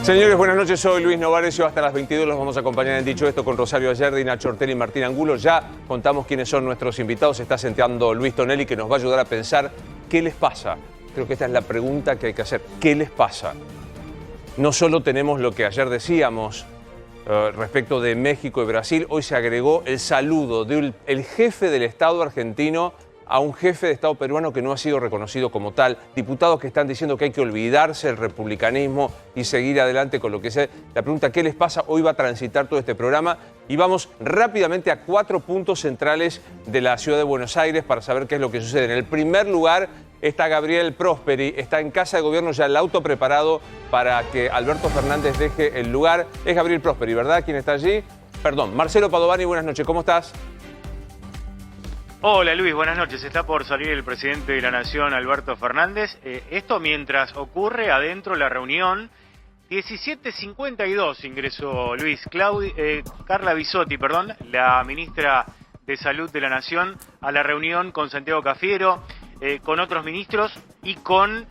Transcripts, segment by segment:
Señores, buenas noches. Soy Luis Novarecio. Hasta las 22 los vamos a acompañar en Dicho Esto con Rosario Ayerdi, Nacho Ortelli y Martín Angulo. Ya contamos quiénes son nuestros invitados. Se está sentando Luis Tonelli, que nos va a ayudar a pensar qué les pasa. Creo que esta es la pregunta que hay que hacer. ¿Qué les pasa? No solo tenemos lo que ayer decíamos respecto de México y Brasil. Hoy se agregó el saludo del jefe del Estado argentino a un jefe de Estado peruano que no ha sido reconocido como tal. Diputados que están diciendo que hay que olvidarse del republicanismo y seguir adelante con lo que sea. La pregunta, ¿qué les pasa? Hoy va a transitar todo este programa y vamos rápidamente a 4 puntos centrales de la ciudad de Buenos Aires para saber qué es lo que sucede. En el primer lugar está Gabriel Prosperi, está en Casa de Gobierno ya el auto preparado para que Alberto Fernández deje el lugar. Es Gabriel Prosperi, ¿verdad? ¿Quién está allí? Perdón, Marcelo Padovani, buenas noches, ¿cómo estás? Hola Luis, buenas noches. Está por salir el presidente de la Nación, Alberto Fernández. Esto mientras ocurre adentro la reunión. 17:52 ingresó Luis. Carla Bisotti, la ministra de Salud de la Nación, a la reunión con Santiago Cafiero, con otros ministros y con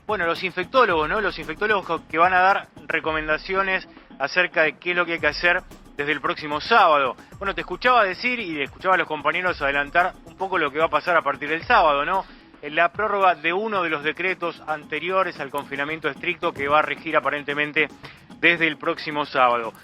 los infectólogos, ¿no? Los infectólogos que van a dar recomendaciones acerca de qué es lo que hay que hacer desde el próximo sábado. Bueno, te escuchaba decir y escuchaba a los compañeros adelantar un poco lo que va a pasar a partir del sábado, ¿no? La prórroga de uno de los decretos anteriores al confinamiento estricto que va a regir aparentemente desde el próximo sábado.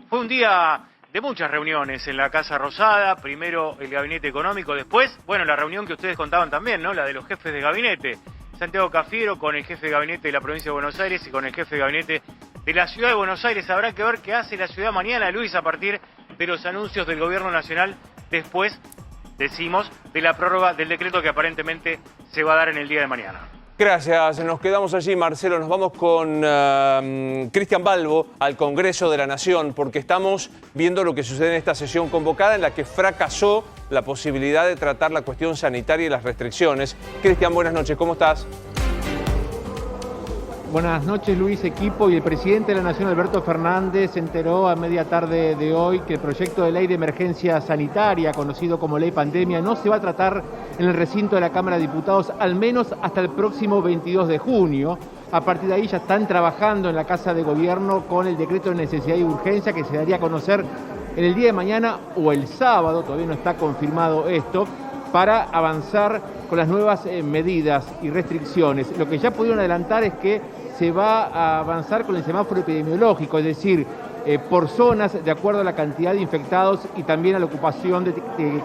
Fue un día de muchas reuniones en la Casa Rosada, primero el gabinete económico, después, la reunión que ustedes contaban también, ¿no? La de los jefes de gabinete. Santiago Cafiero con el jefe de gabinete de la provincia de Buenos Aires y con el jefe de gabinete de la ciudad de Buenos Aires. Habrá que ver qué hace la ciudad mañana, Luis, a partir de los anuncios del gobierno nacional después, decimos, de la prórroga del decreto que aparentemente se va a dar en el día de mañana. Gracias, nos quedamos allí, Marcelo. Nos vamos con Cristian Balbo al Congreso de la Nación, porque estamos viendo lo que sucede en esta sesión convocada en la que fracasó la posibilidad de tratar la cuestión sanitaria y las restricciones. Cristian, buenas noches, ¿cómo estás? Buenas noches, Luis, equipo. Y el presidente de la Nación, Alberto Fernández, se enteró a media tarde de hoy que el proyecto de ley de emergencia sanitaria, conocido como ley pandemia, no se va a tratar en el recinto de la Cámara de Diputados, al menos hasta el próximo 22 de junio. A partir de ahí ya están trabajando en la Casa de Gobierno con el decreto de necesidad y urgencia que se daría a conocer en el día de mañana o el sábado, todavía no está confirmado esto, para avanzar con las nuevas medidas y restricciones. Lo que ya pudieron adelantar es que se va a avanzar con el semáforo epidemiológico, es decir, por zonas de acuerdo a la cantidad de infectados y también a la ocupación de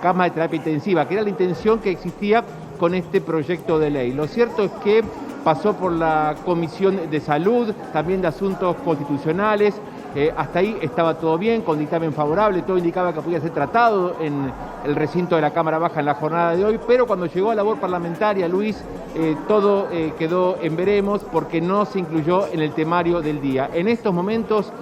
camas de terapia intensiva, que era la intención que existía con este proyecto de ley. Lo cierto es que pasó por la Comisión de Salud, también de Asuntos Constitucionales. Hasta ahí estaba todo bien, con dictamen favorable, todo indicaba que podía ser tratado en el recinto de la Cámara Baja en la jornada de hoy, pero cuando llegó a labor parlamentaria, Luis, todo quedó en veremos porque no se incluyó en el temario del día. En estos momentos,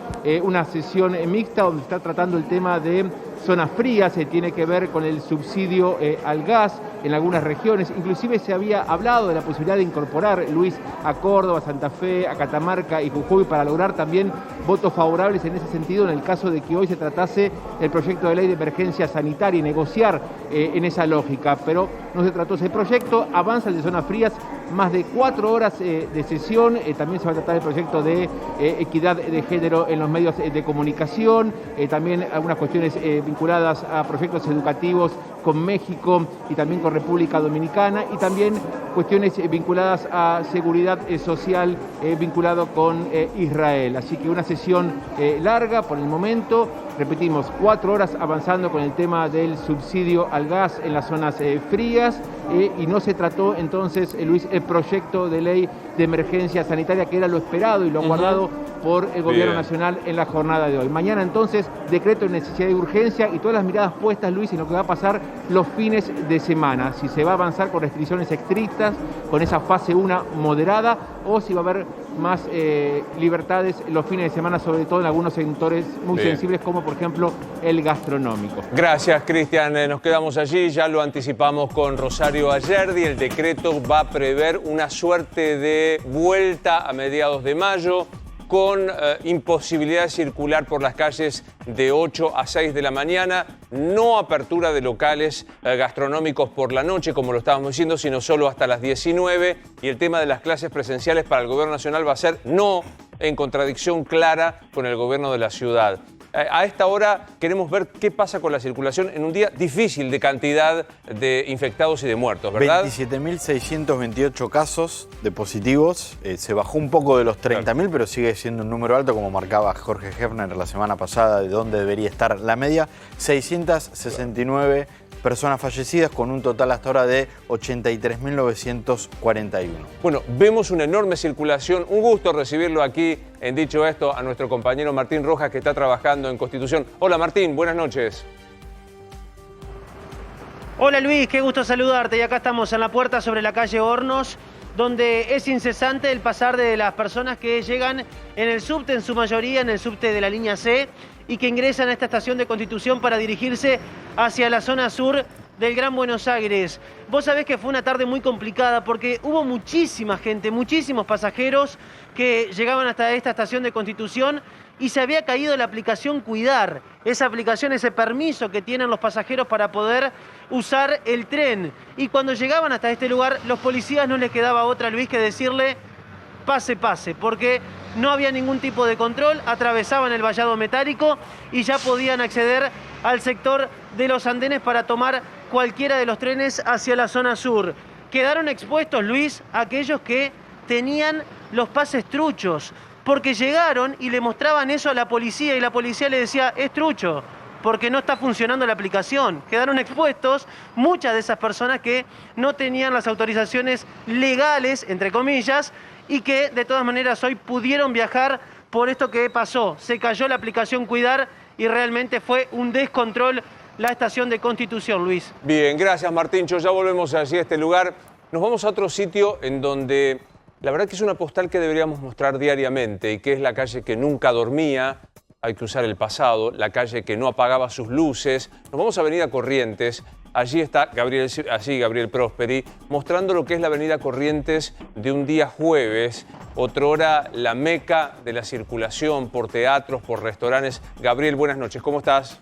una sesión mixta donde está tratando el tema de zonas frías, tiene que ver con el subsidio al gas en algunas regiones. Inclusive se había hablado de la posibilidad de incorporar, Luis, a Córdoba, Santa Fe, a Catamarca y Jujuy para lograr también votos favorables en ese sentido en el caso de que hoy se tratase el proyecto de ley de emergencia sanitaria y negociar en esa lógica. Pero no se trató ese proyecto, avanza el de zonas frías, más de 4 horas de sesión. También se va a tratar el proyecto de equidad de género en los medios de comunicación, también algunas cuestiones vinculadas a proyectos educativos con México y también con República Dominicana, y también cuestiones vinculadas a seguridad social vinculado con Israel. Así que una sesión larga por el momento. Repetimos, 4 horas avanzando con el tema del subsidio al gas en las zonas frías y no se trató entonces, Luis, el proyecto de ley de emergencia sanitaria que era lo esperado y lo guardado por el Gobierno Nacional en la jornada de hoy. Mañana entonces, decreto de necesidad y urgencia y todas las miradas puestas, Luis, en lo que va a pasar los fines de semana. Si se va a avanzar con restricciones estrictas, con esa fase 1 moderada, o si va a haber más libertades los fines de semana, sobre todo en algunos sectores muy sensibles, como por ejemplo el gastronómico. Gracias, Cristian. Nos quedamos allí, ya lo anticipamos con Rosario Ayerdi. El decreto va a prever una suerte de vuelta a mediados de mayo, con imposibilidad de circular por las calles de 8 a 6 de la mañana, no apertura de locales gastronómicos por la noche, como lo estábamos diciendo, sino solo hasta las 19, y el tema de las clases presenciales para el Gobierno Nacional va a ser no en contradicción clara con el gobierno de la ciudad. A esta hora queremos ver qué pasa con la circulación en un día difícil de cantidad de infectados y de muertos, ¿verdad? 27.628 casos de positivos. Se bajó un poco de los 30.000, pero sigue siendo un número alto, como marcaba Jorge Hefner la semana pasada, de dónde debería estar la media. 669 personas fallecidas, con un total hasta ahora de 83.941. Bueno, vemos una enorme circulación. Un gusto recibirlo aquí en Dicho Esto a nuestro compañero Martín Rojas, que está trabajando en Constitución. Hola Martín, buenas noches. Hola Luis, qué gusto saludarte. Y acá estamos en la puerta sobre la calle Hornos, donde es incesante el pasar de las personas que llegan en el subte, en su mayoría en el subte de la línea C, y que ingresan a esta estación de Constitución para dirigirse hacia la zona sur del Gran Buenos Aires. Vos sabés que fue una tarde muy complicada porque hubo muchísima gente, muchísimos pasajeros que llegaban hasta esta estación de Constitución y se había caído la aplicación Cuidar, esa aplicación, ese permiso que tienen los pasajeros para poder usar el tren. Y cuando llegaban hasta este lugar, los policías no les quedaba otra, Luis, que decirle pase, pase, porque no había ningún tipo de control, atravesaban el vallado metálico y ya podían acceder al sector de los andenes para tomar cualquiera de los trenes hacia la zona sur. Quedaron expuestos, Luis, aquellos que tenían los pases truchos, porque llegaron y le mostraban eso a la policía y la policía le decía, es trucho, porque no está funcionando la aplicación. Quedaron expuestos muchas de esas personas que no tenían las autorizaciones legales, entre comillas, y que de todas maneras hoy pudieron viajar por esto que pasó. Se cayó la aplicación Cuidar y realmente fue un descontrol la estación de Constitución, Luis. Bien, gracias Martíncho, ya volvemos allí a este lugar. Nos vamos a otro sitio en donde la verdad que es una postal que deberíamos mostrar diariamente y que es la calle que nunca dormía. Hay que usar el pasado, la calle que no apagaba sus luces. Nos vamos a Avenida Corrientes. Allí está Gabriel Prosperi, mostrando lo que es la Avenida Corrientes de un día jueves, otrora la meca de la circulación por teatros, por restaurantes. Gabriel, buenas noches, ¿cómo estás?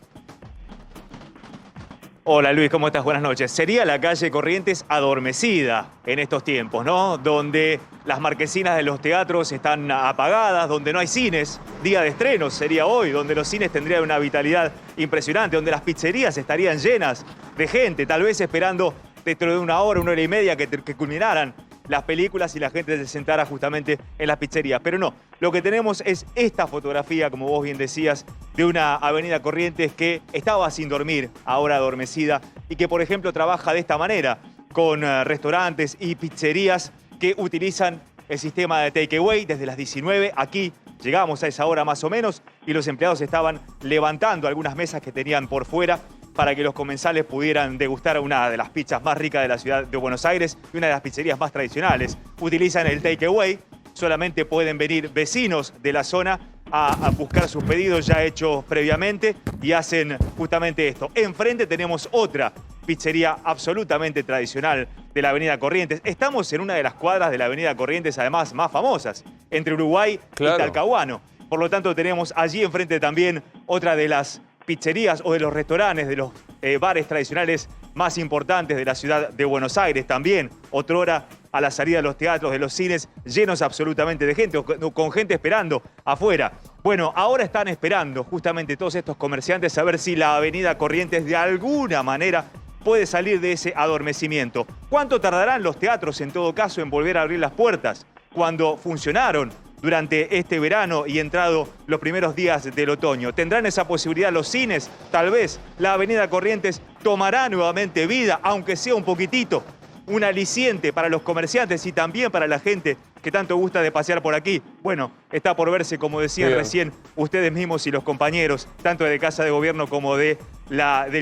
Hola Luis, ¿cómo estás? Buenas noches. Sería la calle Corrientes adormecida en estos tiempos, ¿no? Donde las marquesinas de los teatros están apagadas, donde no hay cines. Día de estrenos sería hoy, donde los cines tendrían una vitalidad impresionante, donde las pizzerías estarían llenas de gente, tal vez esperando dentro de una hora y media que culminaran las películas y la gente se sentara justamente en las pizzerías. Pero no, lo que tenemos es esta fotografía, como vos bien decías, de una avenida Corrientes que estaba sin dormir, ahora adormecida, y que, por ejemplo, trabaja de esta manera, con restaurantes y pizzerías que utilizan el sistema de takeaway desde las 19. Aquí llegamos a esa hora más o menos y los empleados estaban levantando algunas mesas que tenían por fuera para que los comensales pudieran degustar una de las pizzas más ricas de la ciudad de Buenos Aires y una de las pizzerías más tradicionales. Utilizan el takeaway, solamente pueden venir vecinos de la zona a buscar sus pedidos ya hechos previamente y hacen justamente esto. Enfrente tenemos otra pizzería absolutamente tradicional de la Avenida Corrientes. Estamos en una de las cuadras de la Avenida Corrientes, además, más famosas, entre Uruguay y Talcahuano. Por lo tanto, tenemos allí enfrente también otra de las pizzerías o de los restaurantes, de los bares tradicionales más importantes de la ciudad de Buenos Aires. También, otrora, a la salida de los teatros, de los cines, llenos absolutamente de gente, con gente esperando afuera. Bueno, ahora están esperando justamente todos estos comerciantes a ver si la Avenida Corrientes de alguna manera puede salir de ese adormecimiento. ¿Cuánto tardarán los teatros, en todo caso, en volver a abrir las puertas? Cuando funcionaron durante este verano y entrado los primeros días del otoño. ¿Tendrán esa posibilidad los cines? Tal vez la Avenida Corrientes tomará nuevamente vida, aunque sea un poquitito, un aliciente para los comerciantes y también para la gente que tanto gusta de pasear por aquí. Bueno, está por verse, como decían recién ustedes mismos y los compañeros, tanto de Casa de Gobierno como del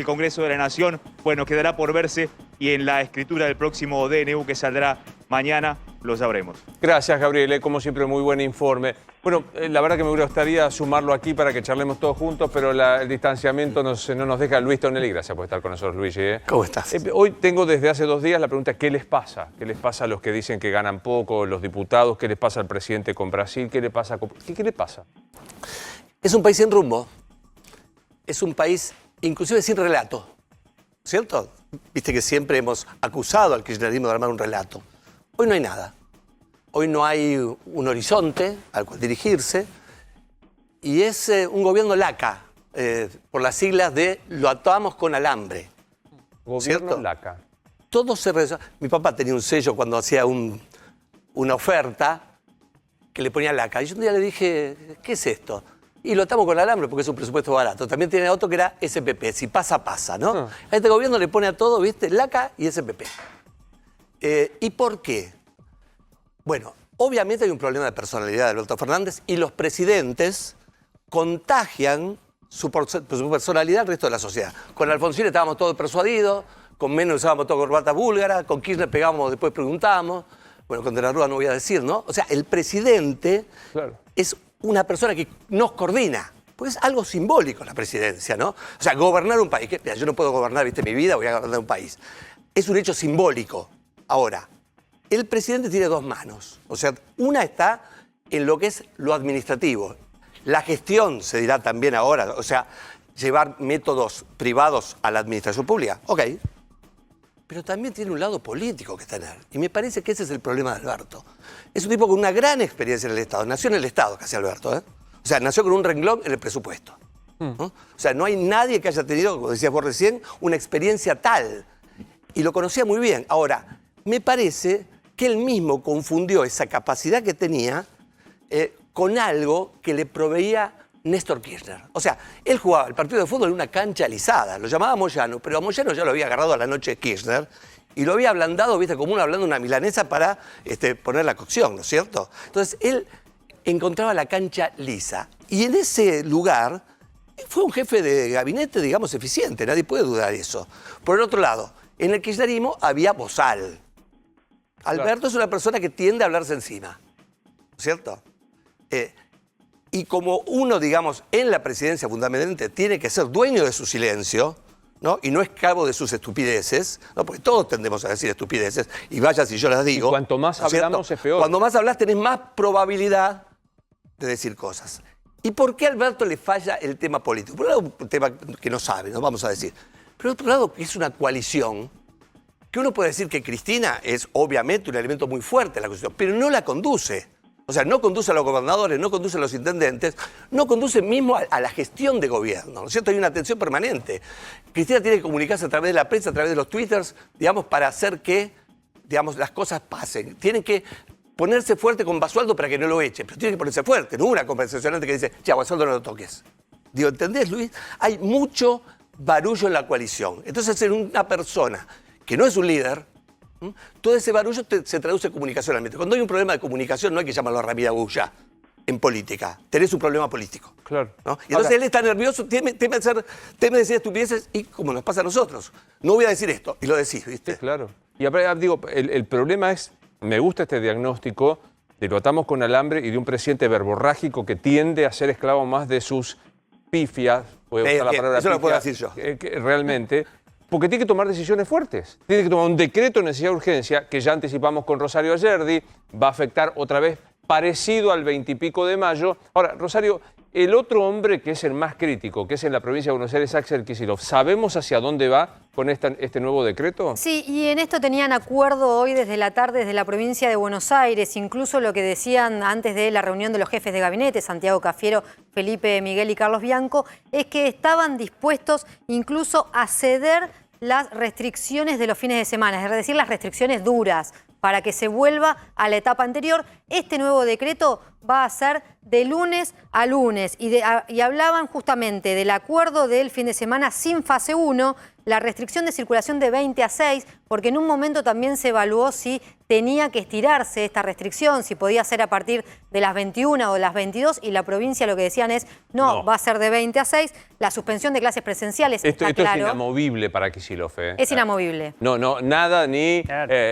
Congreso de la Nación. Bueno, quedará por verse y en la escritura del próximo DNU que saldrá mañana lo sabremos. Gracias, Gabriel. Como siempre, muy buen informe. Bueno, la verdad que me gustaría sumarlo aquí para que charlemos todos juntos, pero el distanciamiento no nos deja. Luis Tonelli, gracias por estar con nosotros, Luigi. ¿Cómo estás? Hoy tengo desde hace 2 días la pregunta, ¿qué les pasa? ¿Qué les pasa a los que dicen que ganan poco, los diputados? ¿Qué les pasa al presidente con Brasil? ¿Qué le pasa? ¿Qué le pasa? Es un país sin rumbo. Es un país inclusive sin relato, ¿cierto? Viste que siempre hemos acusado al kirchnerismo de armar un relato. Hoy no hay nada. hoy no hay un horizonte al cual dirigirse, y es un gobierno laca, por las siglas de lo atamos con alambre. Gobierno ¿cierto? laca. Todo se resuelve. Mi papá tenía un sello cuando hacía una oferta que le ponía laca. Y yo un día le dije, ¿qué es esto? Y lo atamos con alambre porque es un presupuesto barato. También tiene otro que era SPP, si pasa, pasa, ¿no? Ah. A este gobierno le pone a todo, ¿viste? Laca y SPP. ¿Y por qué? Bueno, obviamente hay un problema de personalidad de Alberto Fernández y los presidentes contagian su personalidad al resto de la sociedad. Con Alfonsín estábamos todos persuadidos, con Menem usábamos todo corbata búlgara, con Kirchner pegábamos, después preguntábamos. Bueno, con De la Rúa no voy a decir, ¿no? O sea, el presidente es una persona que nos coordina. Pues es algo simbólico la presidencia, ¿no? O sea, gobernar un país. Mira, yo no puedo gobernar, ¿viste? Mi vida, voy a gobernar un país. Es un hecho simbólico. Ahora, el presidente tiene dos manos. O sea, una está en lo que es lo administrativo. La gestión, se dirá también ahora, o sea, llevar métodos privados a la administración pública. Ok. Pero también tiene un lado político que tener. Y me parece que ese es el problema de Alberto. Es un tipo con una gran experiencia en el Estado. Nació en el Estado casi Alberto, ¿eh? O sea, nació con un renglón en el presupuesto, ¿no? O sea, no hay nadie que haya tenido, como decías vos recién, una experiencia tal. Y lo conocía muy bien. Ahora, me parece que él mismo confundió esa capacidad que tenía con algo que le proveía Néstor Kirchner. O sea, él jugaba el partido de fútbol en una cancha alisada, lo llamaba Moyano, pero a Moyano ya lo había agarrado a la noche Kirchner y lo había ablandado, viste, como uno hablando una milanesa para poner la cocción, ¿no es cierto? Entonces, él encontraba la cancha lisa y en ese lugar fue un jefe de gabinete, digamos, eficiente, nadie puede dudar eso. Por el otro lado, en el kirchnerismo había bozal. Alberto es una persona que tiende a hablarse encima, ¿cierto? Y como uno, digamos, en la presidencia fundamentalmente tiene que ser dueño de su silencio, ¿no? Y no esclavo de sus estupideces, ¿no? Porque todos tendemos a decir estupideces, y vaya si yo las digo. Y cuanto más hablamos es peor. Cuando más hablas tenés más probabilidad de decir cosas. ¿Y por qué a Alberto le falla el tema político? Por un lado, un tema que no sabe, ¿no? Vamos a decir. Pero por otro lado, es una coalición que uno puede decir que Cristina es obviamente un elemento muy fuerte en la constitución, pero no la conduce. O sea, no conduce a los gobernadores, no conduce a los intendentes, no conduce mismo a la gestión de gobierno, ¿no es cierto? Hay una tensión permanente. Cristina tiene que comunicarse a través de la prensa, a través de los twitters, digamos, para hacer que, digamos, las cosas pasen. Tienen que ponerse fuerte con Basualdo para que no lo echen, pero tiene que ponerse fuerte, no una conversacionante que dice, ya, Basualdo no lo toques. Digo, ¿entendés, Luis? Hay mucho barullo en la coalición. Entonces, en una persona que no es un líder, todo ese barullo se traduce comunicacionalmente. Cuando hay un problema de comunicación no hay que llamarlo a Ramírez Bulla en política. Tenés un problema político. Claro. ¿No? Y entonces él está nervioso, teme decir estupideces y como nos pasa a nosotros. No voy a decir esto y lo decís, ¿viste? Sí, claro. Y digo, el problema es, me gusta este diagnóstico de lo atamos con alambre y de un presidente verborrágico que tiende a ser esclavo más de sus pifias. Voy a usar la palabra eso lo puedo pifia, decir yo. Realmente. Porque tiene que tomar decisiones fuertes. Tiene que tomar un decreto de necesidad de urgencia, que ya anticipamos con Rosario Ayerdi, va a afectar otra vez parecido al 20 y pico de mayo. Ahora, Rosario, el otro hombre que es el más crítico, que es en la provincia de Buenos Aires, Axel Kicillof, ¿sabemos hacia dónde va con este nuevo decreto? Sí, y en esto tenían acuerdo hoy desde la tarde desde la provincia de Buenos Aires, incluso lo que decían antes de la reunión de los jefes de gabinete, Santiago Cafiero, Felipe Miguel y Carlos Bianco, es que estaban dispuestos incluso a ceder las restricciones de los fines de semana, es decir, las restricciones duras, para que se vuelva a la etapa anterior. Este nuevo decreto va a ser de lunes a lunes y hablaban justamente del acuerdo del fin de semana sin fase 1, la restricción de circulación de 20 a 6, porque en un momento también se evaluó si tenía que estirarse esta restricción, si podía ser a partir de las 21 o de las 22, y la provincia lo que decían es, no, va a ser de 20 a 6, la suspensión de clases presenciales, Esto claro. es inamovible para Kicillof, ¿eh? Es inamovible. No, nada, ni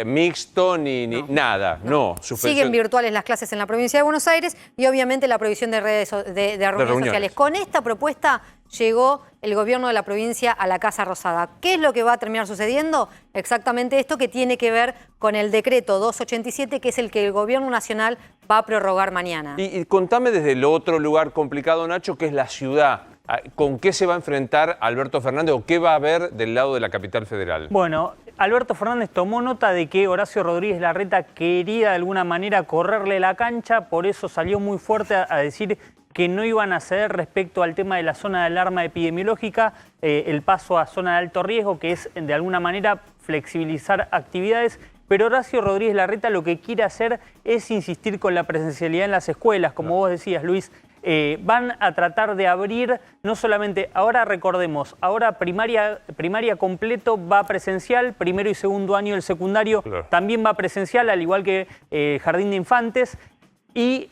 mixto, ni nada, no. Siguen virtuales las clases en la provincia de Buenos Aires y obviamente la prohibición de reuniones sociales. Con esta propuesta llegó el gobierno de la provincia a la Casa Rosada. ¿Qué es lo que va a terminar sucediendo? Exactamente esto que tiene que ver con el decreto 287, que es el que el gobierno nacional va a prorrogar mañana. Y contame desde el otro lugar complicado, Nacho, que es la ciudad. ¿Con qué se va a enfrentar Alberto Fernández o qué va a haber del lado de la capital federal? Bueno, Alberto Fernández tomó nota de que Horacio Rodríguez Larreta quería de alguna manera correrle la cancha, por eso salió muy fuerte a decir que no iban a ceder respecto al tema de la zona de alarma epidemiológica, el paso a zona de alto riesgo, que es de alguna manera flexibilizar actividades. Pero Horacio Rodríguez Larreta lo que quiere hacer es insistir con la presencialidad en las escuelas, como vos decías, Luis. Van a tratar de abrir, no solamente, ahora recordemos, ahora primaria completo va presencial, primero y segundo año del secundario también va presencial, al igual que jardín de infantes. Y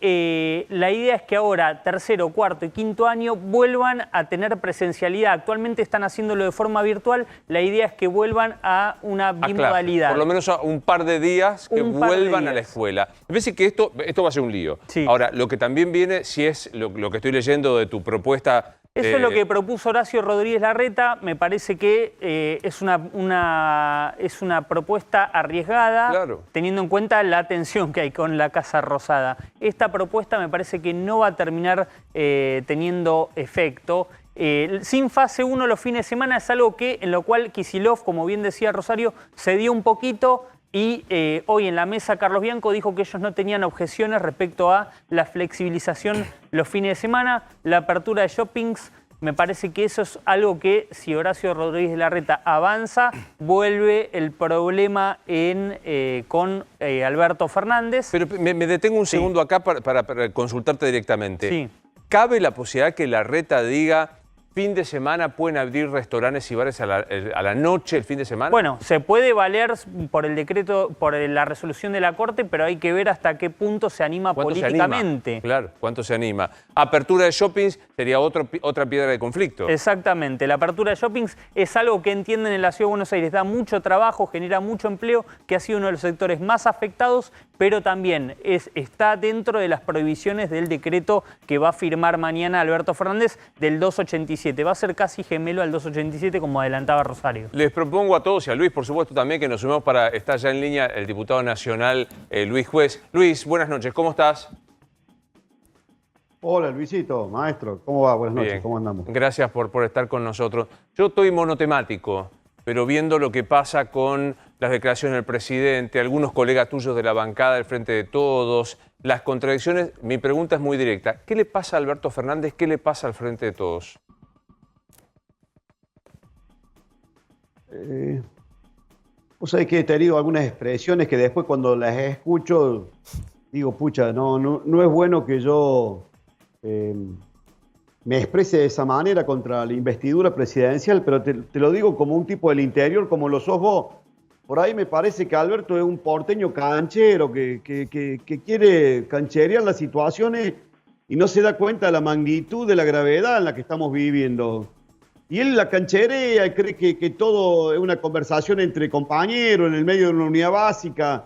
la idea es que ahora tercero, cuarto y quinto año vuelvan a tener presencialidad. Actualmente están haciéndolo de forma virtual. La idea es que vuelvan a una bimodalidad. Por lo menos a un par de días que vuelvan a la escuela. Me parece que esto va a ser un lío. Sí. Ahora, lo que también viene, si es lo que estoy leyendo de tu propuesta... Eso es lo que propuso Horacio Rodríguez Larreta. Me parece que es una propuesta arriesgada, teniendo en cuenta la tensión que hay con la Casa Rosada. Esta propuesta me parece que no va a terminar teniendo efecto. Sin fase 1 los fines de semana es algo en lo cual Kicillof, como bien decía Rosario, cedió un poquito. Y hoy en la mesa Carlos Bianco dijo que ellos no tenían objeciones respecto a la flexibilización los fines de semana, la apertura de shoppings. Me parece que eso es algo que, si Horacio Rodríguez Larreta avanza, vuelve el problema con Alberto Fernández. Pero me detengo un segundo acá para consultarte directamente. Sí. ¿Cabe la posibilidad que Larreta diga... fin de semana pueden abrir restaurantes y bares a la noche, el fin de semana? Bueno, se puede valer por el decreto, por la resolución de la Corte, pero hay que ver hasta qué punto se anima políticamente. Se anima? Claro, ¿cuánto se anima? Apertura de shoppings sería otra piedra de conflicto. Exactamente. La apertura de shoppings es algo que entienden en la Ciudad de Buenos Aires. Da mucho trabajo, genera mucho empleo, que ha sido uno de los sectores más afectados, pero también está dentro de las prohibiciones del decreto que va a firmar mañana Alberto Fernández del 287. Va a ser casi gemelo al 287, como adelantaba Rosario. Les propongo a todos y a Luis, por supuesto, también que nos sumemos para estar ya en línea el diputado nacional Luis Juez. Luis, buenas noches, ¿cómo estás? Hola, Luisito, maestro, ¿cómo va? Buenas noches, Bien. ¿Cómo andamos? Gracias por estar con nosotros. Yo estoy monotemático, pero viendo lo que pasa con las declaraciones del presidente, algunos colegas tuyos de la bancada del Frente de Todos, las contradicciones, mi pregunta es muy directa. ¿Qué le pasa a Alberto Fernández? ¿Qué le pasa al Frente de Todos? Vos sabés que he tenido algunas expresiones que después cuando las escucho digo, pucha, no es bueno que yo me exprese de esa manera contra la investidura presidencial, pero te lo digo como un tipo del interior, como lo sos vos. Por ahí me parece que Alberto es un porteño canchero que quiere cancherear las situaciones y no se da cuenta de la magnitud de la gravedad en la que estamos viviendo. Y él la cancherea y cree que todo es una conversación entre compañeros en el medio de una unidad básica.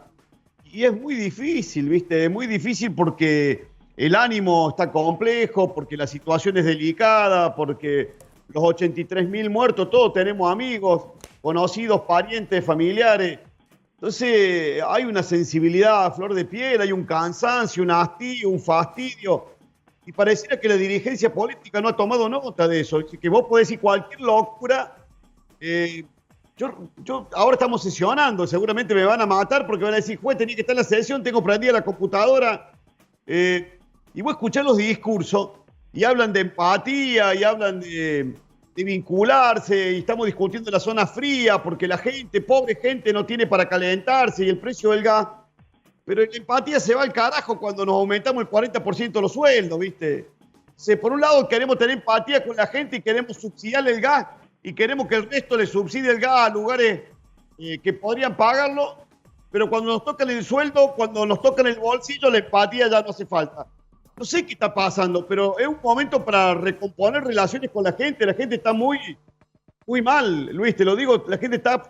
Y es muy difícil, ¿viste? Es muy difícil porque el ánimo está complejo, porque la situación es delicada, porque los 83.000 muertos, todos tenemos amigos, conocidos, parientes, familiares. Entonces hay una sensibilidad a flor de piel, hay un cansancio, un hastío, un fastidio. Y pareciera que la dirigencia política no ha tomado nota de eso. Que vos podés decir cualquier locura. Yo ahora estamos sesionando, seguramente me van a matar porque van a decir, juez, tenía que estar en la sesión, tengo prendida la computadora. Y vos escuchás los discursos y hablan de empatía y hablan de vincularse y estamos discutiendo la zona fría porque la gente, pobre gente, no tiene para calentarse y el precio del gas. Pero la empatía se va al carajo cuando nos aumentamos el 40% los sueldos, ¿viste? Por un lado queremos tener empatía con la gente y queremos subsidiarle el gas y queremos que el resto le subsidie el gas a lugares que podrían pagarlo, pero cuando nos tocan el sueldo, cuando nos tocan el bolsillo, la empatía ya no hace falta. No sé qué está pasando, pero es un momento para recomponer relaciones con la gente. La gente está muy mal, Luis, te lo digo, la gente está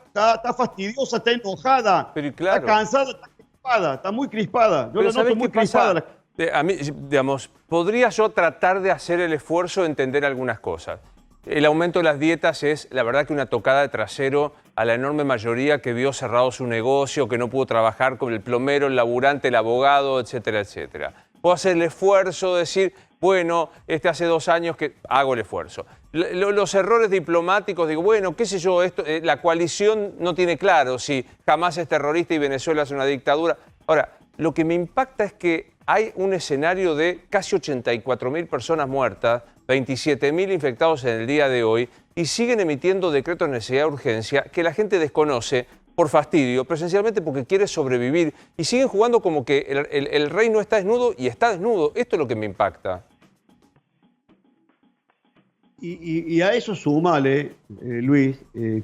fastidiosa, está enojada, pero claro, está cansada, está muy crispada. Yo la noto muy crispada. A mí, digamos, podría yo tratar de hacer el esfuerzo de entender algunas cosas. El aumento de las dietas es, la verdad, que una tocada de trasero a la enorme mayoría que vio cerrado su negocio, que no pudo trabajar con el plomero, el laburante, el abogado, etcétera, etcétera. Puedo hacer el esfuerzo de decir, bueno, hace 2 años que hago el esfuerzo. los errores diplomáticos, digo, bueno, qué sé yo, la coalición no tiene claro si Hamás es terrorista y Venezuela es una dictadura. Ahora, lo que me impacta es que hay un escenario de casi 84.000 personas muertas, 27.000 infectados en el día de hoy, y siguen emitiendo decretos de necesidad de urgencia que la gente desconoce por fastidio, presencialmente porque quiere sobrevivir, y siguen jugando como que el rey no está desnudo y está desnudo. Esto es lo que me impacta. Y a eso súmale, Luis,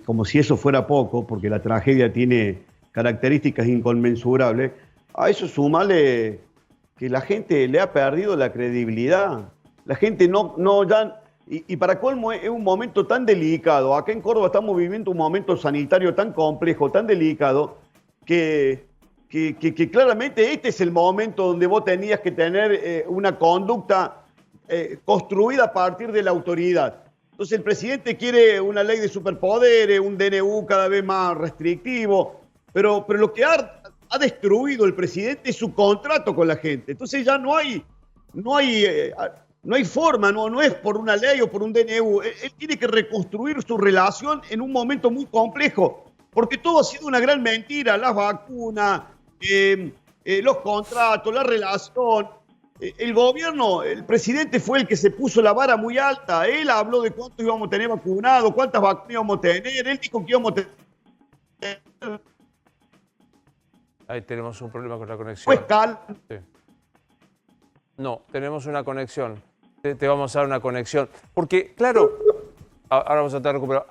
como si eso fuera poco, porque la tragedia tiene características inconmensurables, a eso súmale que la gente le ha perdido la credibilidad. La gente y para colmo es un momento tan delicado. Acá en Córdoba estamos viviendo un momento sanitario tan complejo, tan delicado, que claramente este es el momento donde vos tenías que tener una conducta construida a partir de la autoridad. Entonces el presidente quiere una ley de superpoderes, un DNU cada vez más restrictivo, pero lo que ha destruido el presidente es su contrato con la gente. Entonces ya no hay forma, no es por una ley o por un DNU. Él tiene que reconstruir su relación en un momento muy complejo, porque todo ha sido una gran mentira, las vacunas, los contratos, la relación. El gobierno, el presidente fue el que se puso la vara muy alta. Él habló de cuántos íbamos a tener vacunados, cuántas vacunas íbamos a tener. Él dijo que íbamos a tener... Ahí tenemos un problema con la conexión. Pues sí. No, tenemos una conexión. Te vamos a dar una conexión. Porque, claro, ahora vamos a tratar de recuperar.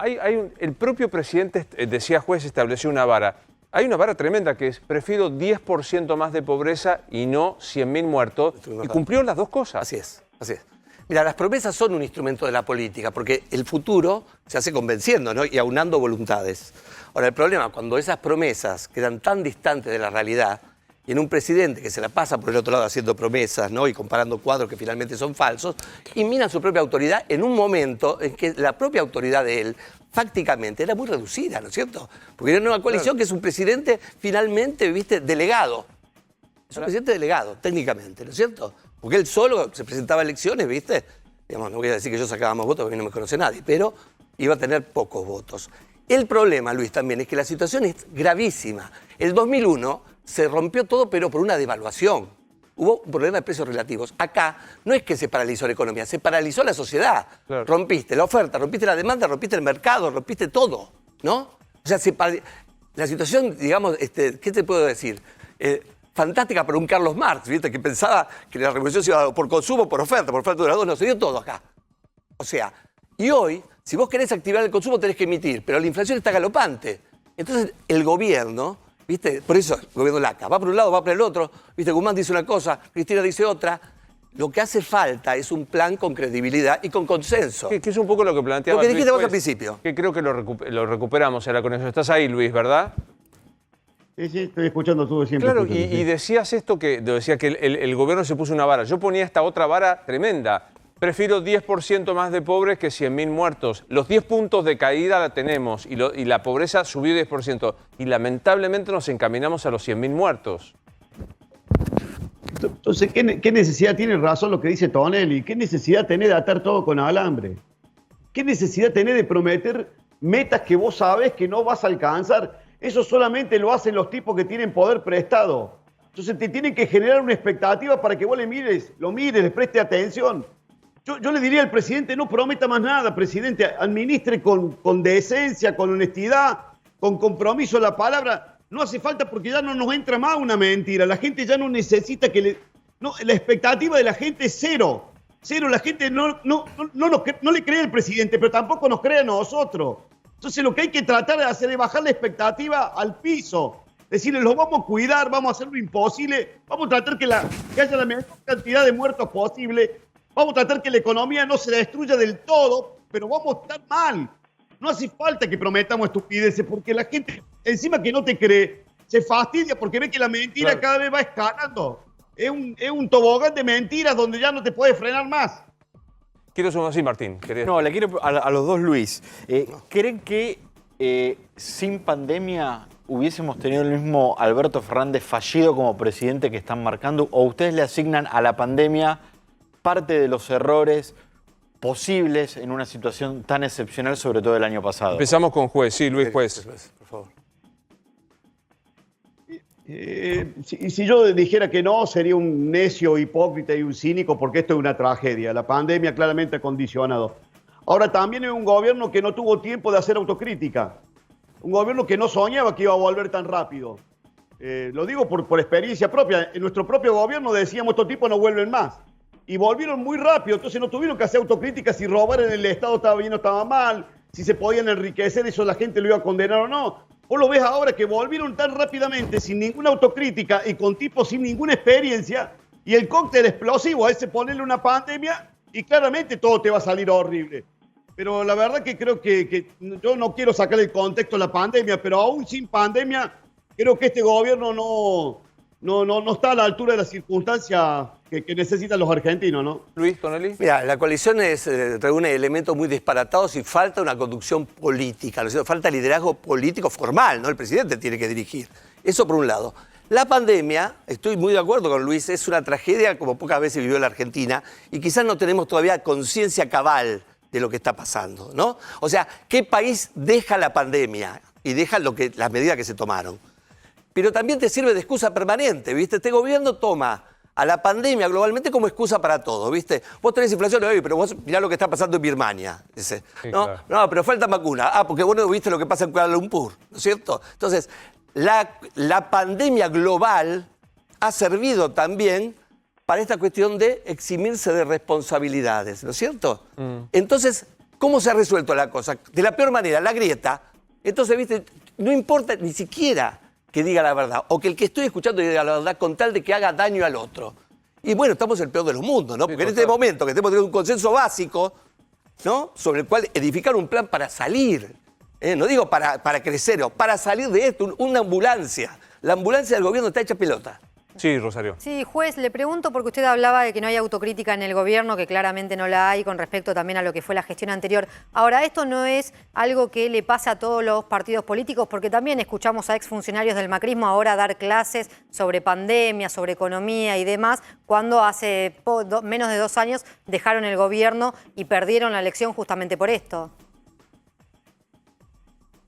El propio presidente, decía juez, estableció una vara. Hay una vara tremenda que es, prefiero 10% más de pobreza y no 100.000 muertos. Y cumplió las dos cosas. Así es, así es. Mira, las promesas son un instrumento de la política, porque el futuro se hace convenciendo, ¿no? Y aunando voluntades. Ahora, el problema, cuando esas promesas quedan tan distantes de la realidad, y en un presidente que se la pasa por el otro lado haciendo promesas, ¿no? Y comparando cuadros que finalmente son falsos, y miran su propia autoridad en un momento en que la propia autoridad de él fácticamente era muy reducida, ¿no es cierto? Porque era una coalición que es un presidente finalmente, viste, delegado. Es un presidente delegado, técnicamente, ¿no es cierto? Porque él solo se presentaba a elecciones, ¿viste? Digamos, no voy a decir que yo sacaba más votos porque no me conoce nadie, pero iba a tener pocos votos. El problema, Luis, también es que la situación es gravísima. El 2001 se rompió todo, pero por una devaluación. Hubo un problema de precios relativos. Acá no es que se paralizó la economía, se paralizó la sociedad. Claro. Rompiste la oferta, rompiste la demanda, rompiste el mercado, rompiste todo, ¿no? O sea, la situación, digamos, ¿qué te puedo decir? Fantástica para un Carlos Marx, ¿viste? Que pensaba que la revolución se iba a dar por consumo, por oferta de las dos, no, se dio todo acá. O sea, y hoy, si vos querés activar el consumo, tenés que emitir, pero la inflación está galopante. Entonces, el gobierno, ¿viste? Por eso el gobierno laca, va por un lado, va por el otro, ¿viste? Guzmán dice una cosa, Cristina dice otra. Lo que hace falta es un plan con credibilidad y con consenso. Que es un poco lo que planteaba. Lo que dijiste vos al principio. Que creo que lo recuperamos en la conexión. Estás ahí, Luis, ¿verdad? Sí, estoy escuchando todo siempre. Claro, y decías esto, decía que el gobierno se puso una vara. Yo ponía esta otra vara tremenda. Prefiero 10% más de pobres que 100.000 muertos. Los 10 puntos de caída la tenemos y la pobreza subió 10%. Y lamentablemente nos encaminamos a los 100.000 muertos. Entonces, ¿qué necesidad tiene razón lo que dice Tonelli? ¿Qué necesidad tenés de atar todo con alambre? ¿Qué necesidad tenés de prometer metas que vos sabés que no vas a alcanzar? Eso solamente lo hacen los tipos que tienen poder prestado. Entonces te tienen que generar una expectativa para que vos lo mires, le preste atención. Yo le diría al presidente, no prometa más nada, presidente, administre con decencia, con honestidad, con compromiso la palabra. No hace falta porque ya no nos entra más una mentira. La gente ya no necesita la expectativa de la gente es cero. Cero, la gente no le cree al presidente, pero tampoco nos cree a nosotros. Entonces lo que hay que tratar de hacer es bajar la expectativa al piso. Decirles, los vamos a cuidar, vamos a hacer lo imposible, vamos a tratar que haya la menor cantidad de muertos posible, vamos a tratar que la economía no se destruya del todo, pero vamos a estar mal. No hace falta que prometamos estupideces, porque la gente, encima que no te cree, se fastidia porque ve que la mentira cada vez va escalando. Es un tobogán de mentiras donde ya no te puedes frenar más. Quiero sumar así, Martín. No, le quiero a los dos, Luis. ¿Creen que sin pandemia hubiésemos tenido el mismo Alberto Fernández fallido como presidente que están marcando? ¿O ustedes le asignan a la pandemia parte de los errores posibles en una situación tan excepcional, sobre todo el año pasado. Empezamos con juez, sí, Luis Juez. Por favor. Si yo dijera que no, sería un necio, hipócrita y un cínico, porque esto es una tragedia. La pandemia claramente ha condicionado. Ahora, también es un gobierno que no tuvo tiempo de hacer autocrítica. Un gobierno que no soñaba que iba a volver tan rápido. Lo digo por experiencia propia. En nuestro propio gobierno decíamos, estos tipos no vuelven más. Y volvieron muy rápido, entonces no tuvieron que hacer autocrítica si robar en el Estado estaba bien o estaba mal, si se podían enriquecer, eso la gente lo iba a condenar o no. Vos lo ves ahora que volvieron tan rápidamente, sin ninguna autocrítica y con tipos sin ninguna experiencia, y el cóctel explosivo a ese ponerle una pandemia y claramente todo te va a salir horrible. Pero la verdad que creo que yo no quiero sacar el contexto de la pandemia, pero aún sin pandemia creo que este gobierno no está a la altura de las circunstancias que necesitan los argentinos, ¿no? Luis Tonelli. Mira, la coalición reúne elementos muy disparatados y falta una conducción política, ¿no es cierto? Falta liderazgo político formal, ¿no? El presidente tiene que dirigir. Eso por un lado. La pandemia, estoy muy de acuerdo con Luis, es una tragedia como pocas veces vivió la Argentina y quizás no tenemos todavía conciencia cabal de lo que está pasando, ¿no? O sea, ¿qué país deja la pandemia y deja las medidas que se tomaron? Pero también te sirve de excusa permanente, ¿viste? Este gobierno toma a la pandemia globalmente como excusa para todo, ¿viste? Vos tenés inflación hoy, pero vos mirá lo que está pasando en Birmania. Dice, sí, ¿no? Claro. No, pero falta vacuna. Ah, porque vos no viste lo que pasa en Kuala Lumpur, ¿no es cierto? Entonces, la pandemia global ha servido también para esta cuestión de eximirse de responsabilidades, ¿no es cierto? Entonces, ¿cómo se ha resuelto la cosa? De la peor manera, la grieta. Entonces, ¿viste? No importa ni siquiera que diga la verdad, o que el que estoy escuchando diga la verdad con tal de que haga daño al otro. Y bueno, estamos en el peor de los mundos, ¿no? Porque en este momento que tenemos un consenso básico, ¿no? Sobre el cual edificar un plan para salir, no digo para crecer, para salir de esto, una ambulancia. La ambulancia del gobierno está hecha pelota. Sí, Rosario. Sí, juez, le pregunto porque usted hablaba de que no hay autocrítica en el gobierno, que claramente no la hay con respecto también a lo que fue la gestión anterior. Ahora, esto no es algo que le pase a todos los partidos políticos, porque también escuchamos a exfuncionarios del macrismo ahora dar clases sobre pandemia, sobre economía y demás, cuando hace menos de 2 años dejaron el gobierno y perdieron la elección justamente por esto.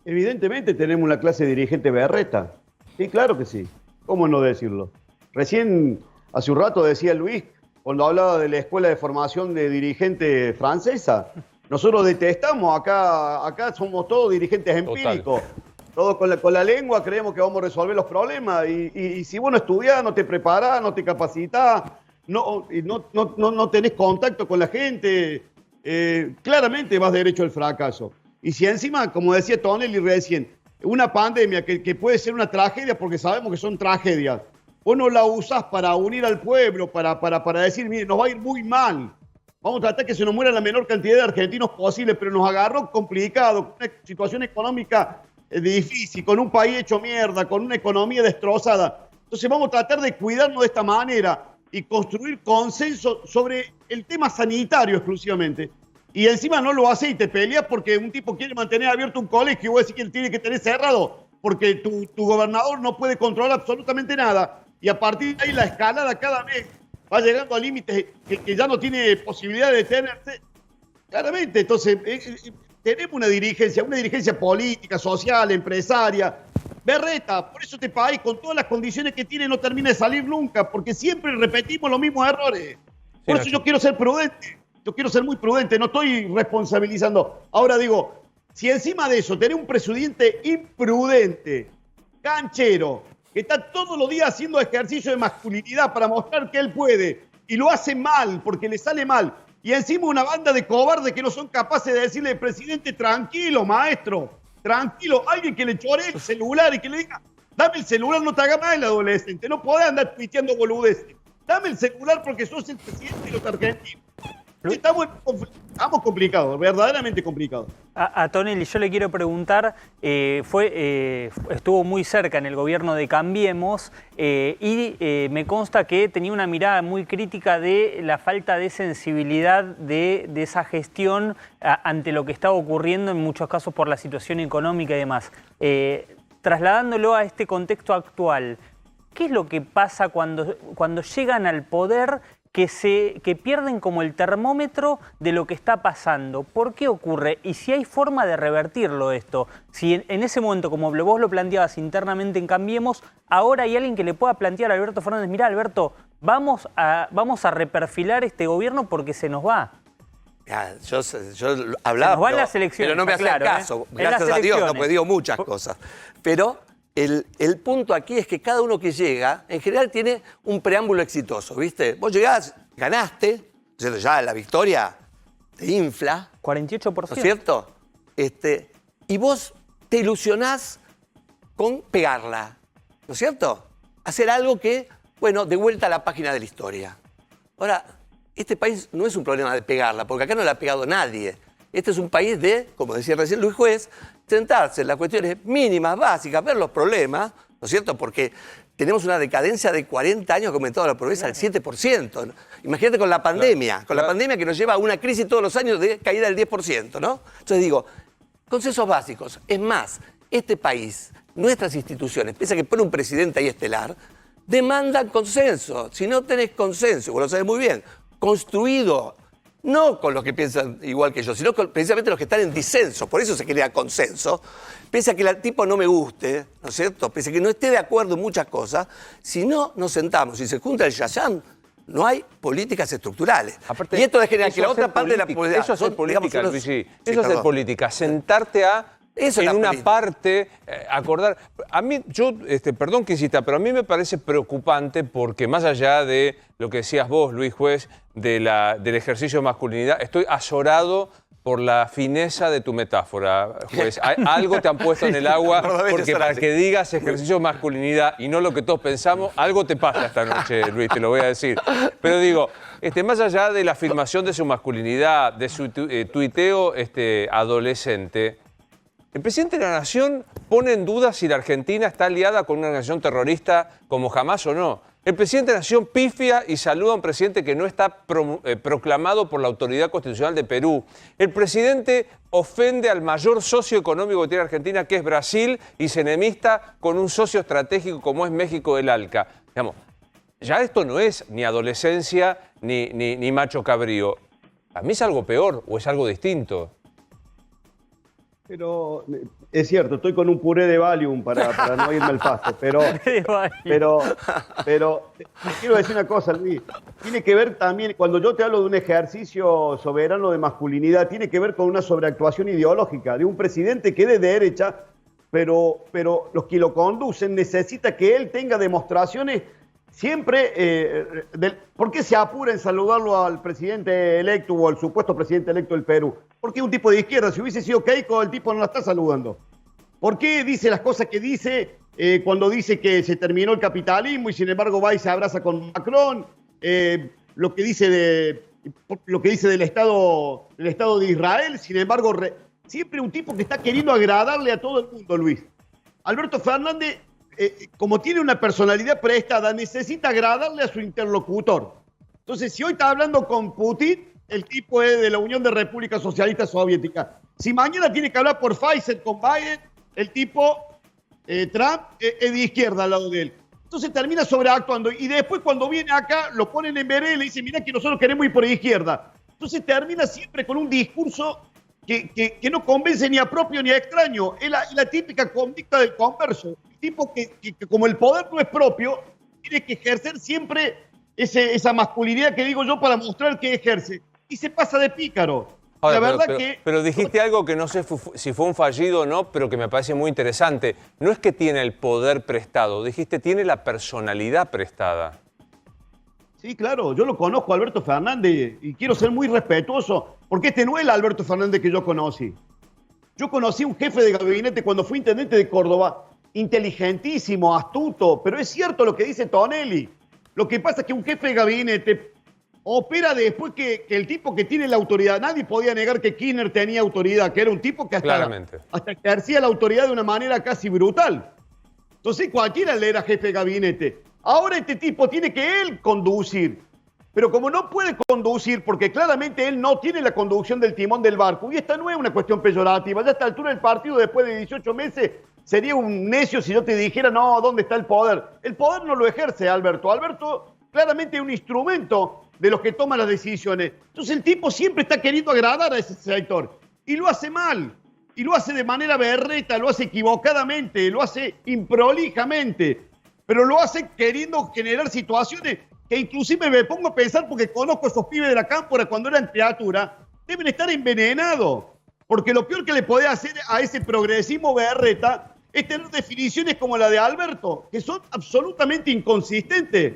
Evidentemente tenemos una clase dirigente berreta. Sí, claro que sí. ¿Cómo no decirlo? Recién, hace un rato decía Luis, cuando hablaba de la escuela de formación de dirigente francesa, nosotros detestamos, acá somos todos dirigentes empíricos, todos con la lengua creemos que vamos a resolver los problemas y si vos no estudiás, no te preparás, no te capacitás, no tenés contacto con la gente, claramente vas derecho al fracaso. Y si encima, como decía Tonelli recién, una pandemia que puede ser una tragedia porque sabemos que son tragedias, vos no la usás para unir al pueblo, para decir, mire, nos va a ir muy mal. Vamos a tratar que se nos muera la menor cantidad de argentinos posible, pero nos agarró complicado, con una situación económica difícil, con un país hecho mierda, con una economía destrozada. Entonces vamos a tratar de cuidarnos de esta manera y construir consenso sobre el tema sanitario exclusivamente. Y encima no lo hace y te peleas porque un tipo quiere mantener abierto un colegio y vos decís que él tiene que tener cerrado porque tu gobernador no puede controlar absolutamente nada. Y a partir de ahí la escalada cada vez va llegando a límites que ya no tiene posibilidad de detenerse. Claramente, entonces tenemos una dirigencia política, social, empresaria, berreta. Por eso este país, con todas las condiciones que tiene, no termina de salir nunca, porque siempre repetimos los mismos errores. Por eso yo quiero ser prudente, yo quiero ser muy prudente, no estoy responsabilizando. Ahora digo, si encima de eso tenés un presidente imprudente, canchero, que está todos los días haciendo ejercicio de masculinidad para mostrar que él puede, y lo hace mal, porque le sale mal, y encima una banda de cobardes que no son capaces de decirle, presidente, tranquilo, maestro, tranquilo, alguien que le choree el celular y que le diga, dame el celular, no te haga más el adolescente, no podés andar tuiteando boludeces, dame el celular porque sos el presidente de los argentinos. Estamos complicados, verdaderamente complicados. A Tonelli, yo le quiero preguntar, estuvo muy cerca en el gobierno de Cambiemos y me consta que tenía una mirada muy crítica de la falta de sensibilidad de esa gestión ante lo que estaba ocurriendo en muchos casos por la situación económica y demás. Trasladándolo a este contexto actual, ¿qué es lo que pasa cuando llegan al poder que pierden como el termómetro de lo que está pasando. ¿Por qué ocurre? Y si hay forma de revertirlo esto. Si en ese momento, como vos lo planteabas internamente en Cambiemos, ahora hay alguien que le pueda plantear a Alberto Fernández, mirá, Alberto, vamos a reperfilar este gobierno porque se nos va. Yo hablaba, se nos van las elecciones, pero no me hacía claro, caso. ¿eh? Gracias a Dios, no, porque digo muchas cosas. Pero el punto aquí es que cada uno que llega, en general tiene un preámbulo exitoso, ¿viste? Vos llegás, ganaste, ya la victoria te infla. 48%. ¿No es cierto? Y vos te ilusionás con pegarla, ¿no es cierto? Hacer algo que, bueno, de vuelta a la página de la historia. Ahora, este país no es un problema de pegarla, porque acá no la ha pegado nadie. Este es un país de, como decía recién Luis Juez, centrarse en las cuestiones mínimas, básicas, ver los problemas, ¿no es cierto? Porque tenemos una decadencia de 40 años que ha aumentado la pobreza al 7%. ¿No? Imagínate con la pandemia, la pandemia que nos lleva a una crisis todos los años de caída del 10%, ¿no? Entonces digo, consensos básicos. Es más, este país, nuestras instituciones, pese a que pone un presidente ahí estelar, demandan consenso. Si no tenés consenso, vos lo sabés muy bien, construido, no con los que piensan igual que yo, sino con precisamente los que están en disenso. Por eso se crea consenso. Pese a que el tipo no me guste, ¿no es cierto? Pese a que no esté de acuerdo en muchas cosas, si no nos sentamos y se junta el yayán, no hay políticas estructurales. Aparte, y esto de generar que la otra parte de la política, eso es ser política, digamos, Luigi. Eso es ser política. Sentarte eso en una política. parte, acordar. A mí, perdón que insista, pero a mí me parece preocupante porque más allá de lo que decías vos, Luis Juez, del ejercicio de masculinidad, estoy azorado por la fineza de tu metáfora, Juez. Algo te han puesto en el agua, porque para que digas ejercicio de masculinidad y no lo que todos pensamos, algo te pasa esta noche, Luis, te lo voy a decir. Pero digo, más allá de la afirmación de su masculinidad, de su tuiteo adolescente, el presidente de la Nación pone en duda si la Argentina está aliada con una nación terrorista como Hamás o no. El presidente de la Nación pifia y saluda a un presidente que no está proclamado por la Autoridad Constitucional de Perú. El presidente ofende al mayor socio económico que tiene Argentina, que es Brasil, y se enemista con un socio estratégico como es México del ALCA. Digamos, ya esto no es ni adolescencia ni macho cabrío. A mí es algo peor o es algo distinto. Pero es cierto, estoy con un puré de Valium para no irme al pasto, pero quiero decir una cosa, Luis, tiene que ver también, cuando yo te hablo de un ejercicio soberano de masculinidad, tiene que ver con una sobreactuación ideológica de un presidente que es de derecha, pero los que lo conducen necesita que él tenga demostraciones siempre. ¿Por qué se apura en saludarlo al presidente electo o al supuesto presidente electo del Perú? Porque es un tipo de izquierda. Si hubiese sido Keiko, el tipo no la está saludando. ¿Por qué dice las cosas que dice cuando dice que se terminó el capitalismo y sin embargo va y se abraza con Macron? Lo que dice del Estado de Israel, sin embargo, siempre un tipo que está queriendo agradarle a todo el mundo, Luis. Alberto Fernández, como tiene una personalidad prestada, necesita agradarle a su interlocutor. Entonces, si hoy está hablando con Putin, el tipo es de la Unión de Repúblicas Socialistas Soviéticas. Si mañana tiene que hablar por Pfizer con Biden, el tipo, Trump, es de izquierda al lado de él. Entonces termina sobreactuando. Y después cuando viene acá, lo ponen en vereda y le dicen, mirá que nosotros queremos ir por izquierda. Entonces termina siempre con un discurso que no convence ni a propio ni a extraño. Es la típica conducta del converso. El tipo que como el poder no es propio, tiene que ejercer siempre esa masculinidad que digo yo para mostrar que ejerce. Y se pasa de pícaro. Ahora, la verdad pero dijiste algo que no sé si fue un fallido o no, pero que me parece muy interesante. No es que tiene el poder prestado, dijiste tiene la personalidad prestada. Sí, claro, yo lo conozco a Alberto Fernández y quiero ser muy respetuoso, porque este no es el Alberto Fernández que yo conocí. Yo conocí un jefe de gabinete cuando fui intendente de Córdoba, inteligentísimo, astuto, pero es cierto lo que dice Tonelli. Lo que pasa es que un jefe de gabinete opera después que el tipo que tiene la autoridad. Nadie podía negar que Kirchner tenía autoridad, que era un tipo que hasta ejercía la autoridad de una manera casi brutal. Entonces cualquiera le era jefe de gabinete. Ahora este tipo tiene que él conducir. Pero como no puede conducir, porque claramente él no tiene la conducción del timón del barco, y esta no es una cuestión peyorativa, ya a esta altura del partido, después de 18 meses, sería un necio si yo te dijera, no, ¿dónde está el poder? El poder no lo ejerce Alberto. Alberto claramente es un instrumento de los que toman las decisiones. Entonces el tipo siempre está queriendo agradar a ese sector y lo hace mal, y lo hace de manera berreta, lo hace equivocadamente, lo hace improlijamente, pero lo hace queriendo generar situaciones que inclusive me pongo a pensar, porque conozco a esos pibes de la Cámpora cuando eran criatura, deben estar envenenados, porque lo peor que le puede hacer a ese progresismo berreta es tener definiciones como la de Alberto, que son absolutamente inconsistentes,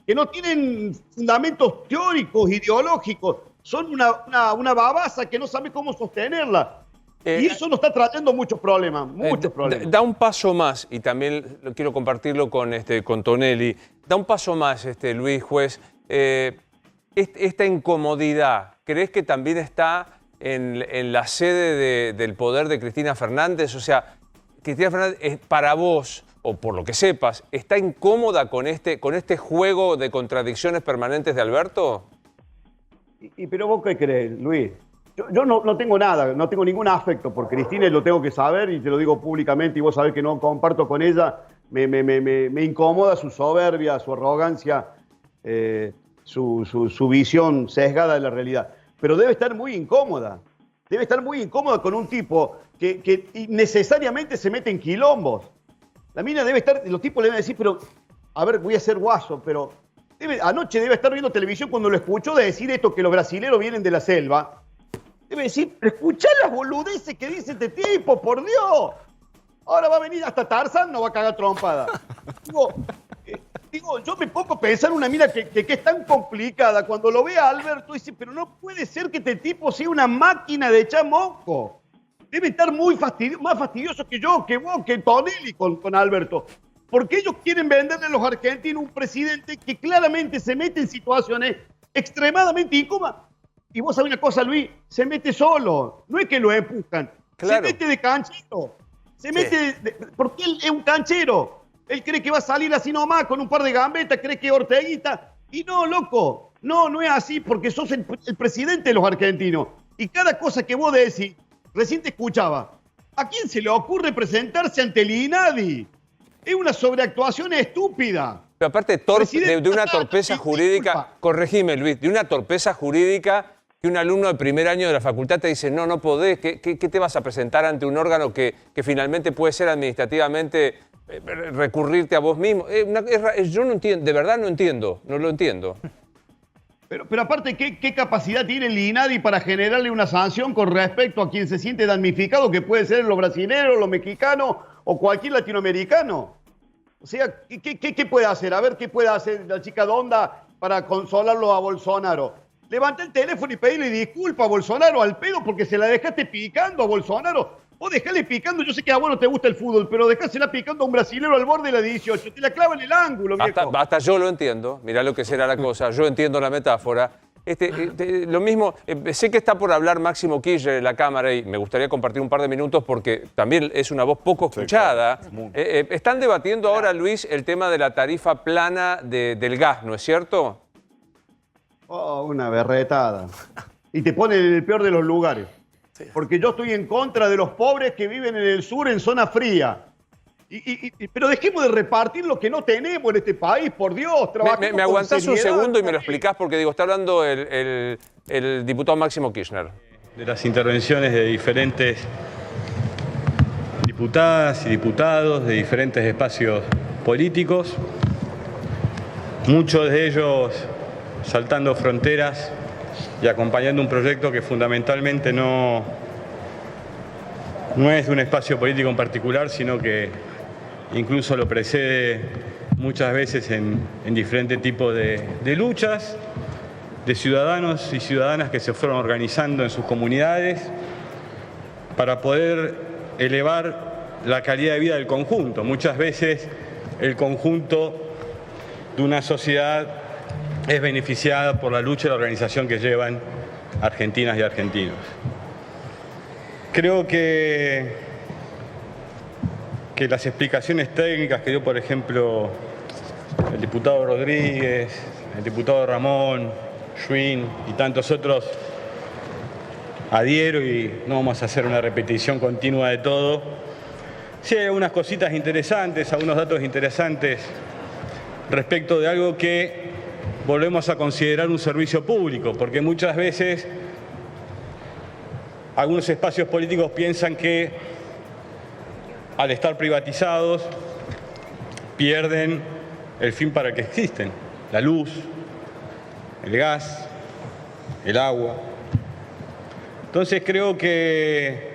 que no tienen fundamentos teóricos, ideológicos, son una babaza que no sabe cómo sostenerla. Y eso nos está trayendo muchos problemas, muchos problemas. Da un paso más, y también quiero compartirlo con Tonelli, da un paso más, Luis Juez, esta incomodidad, ¿crees que también está en la sede del poder de Cristina Fernández? O sea, Cristina Fernández, para vos, o por lo que sepas, ¿está incómoda con este juego de contradicciones permanentes de Alberto? Pero vos qué crees, Luis. Yo no tengo nada, no tengo ningún afecto por Cristina y lo tengo que saber y te lo digo públicamente y vos sabés que no comparto con ella. Me incomoda su soberbia, su arrogancia, su visión sesgada de la realidad. Pero debe estar muy incómoda. Debe estar muy incómoda con un tipo que necesariamente se mete en quilombos. La mina debe estar, los tipos le deben decir, pero, a ver, voy a ser guaso, pero anoche debe estar viendo televisión cuando lo escuchó decir esto, que los brasileros vienen de la selva. Debe decir, pero escuchá las boludeces que dice este tipo, por Dios. Ahora va a venir hasta Tarzán, no va a cagar trompada. Digo, yo me pongo a pensar una mina que es tan complicada. Cuando lo ve a Alberto, dice, pero no puede ser que este tipo sea una máquina de echar moco. Debe estar más fastidioso que yo, que vos, que Tonelli con Alberto. Porque ellos quieren venderle a los argentinos un presidente que claramente se mete en situaciones extremadamente incómodas. Y vos sabés una cosa, Luis, se mete solo. No es que lo empujan. Claro. Se mete de canchero. Se mete porque él es un canchero. Él cree que va a salir así nomás con un par de gambetas, cree que es Orteguita. Y no, loco. No es así porque sos el presidente de los argentinos. Y cada cosa que vos decís, recién te escuchaba. ¿A quién se le ocurre presentarse ante el INADI? Es una sobreactuación estúpida. Pero aparte de una torpeza jurídica, corregime Luis, de una torpeza jurídica que un alumno de primer año de la facultad te dice, no podés, ¿qué te vas a presentar ante un órgano que finalmente puede ser administrativamente recurrirte a vos mismo? Yo no entiendo, de verdad no lo entiendo. Pero aparte, ¿qué capacidad tiene el INADI para generarle una sanción con respecto a quien se siente damnificado, que puede ser los brasileños, los mexicanos o cualquier latinoamericano? O sea, ¿qué puede hacer? A ver, ¿qué puede hacer la chica Donda para consolarlo a Bolsonaro? Levanta el teléfono y pedile disculpas a Bolsonaro al pedo porque se la dejaste picando a Bolsonaro. Vos dejale picando, yo sé que a vos no te gusta el fútbol, pero dejásela picando a un brasilero al borde de la 18. Te la clava en el ángulo, viejo. Hasta yo lo entiendo. Mirá lo que será la cosa. Yo entiendo la metáfora. Lo mismo, sé que está por hablar Máximo Kirchner en la Cámara y me gustaría compartir un par de minutos porque también es una voz poco escuchada. Sí, claro. Están debatiendo ahora, Luis, el tema de la tarifa plana del gas, ¿no es cierto? Oh, una berretada. Y te pone en el peor de los lugares. Sí. Porque yo estoy en contra de los pobres que viven en el sur, en zona fría. Pero dejemos de repartir lo que no tenemos en este país, por Dios. Me aguantás un segundo y me lo explicás porque digo, está hablando el diputado Máximo Kirchner. De las intervenciones de diferentes diputadas y diputados de diferentes espacios políticos, muchos de ellos saltando fronteras y acompañando un proyecto que fundamentalmente no es de un espacio político en particular, sino que incluso lo precede muchas veces en diferentes tipos de luchas de ciudadanos y ciudadanas que se fueron organizando en sus comunidades para poder elevar la calidad de vida del conjunto. Muchas veces el conjunto de una sociedad es beneficiada por la lucha y la organización que llevan argentinas y argentinos. Creo que las explicaciones técnicas que dio, por ejemplo, el diputado Rodríguez, el diputado Ramón, Schwinn y tantos otros, adhiero y no vamos a hacer una repetición continua de todo. Sí hay algunas cositas interesantes, algunos datos interesantes respecto de algo que volvemos a considerar un servicio público, porque muchas veces algunos espacios políticos piensan que al estar privatizados pierden el fin para el que existen: la luz, el gas, el agua. Entonces creo que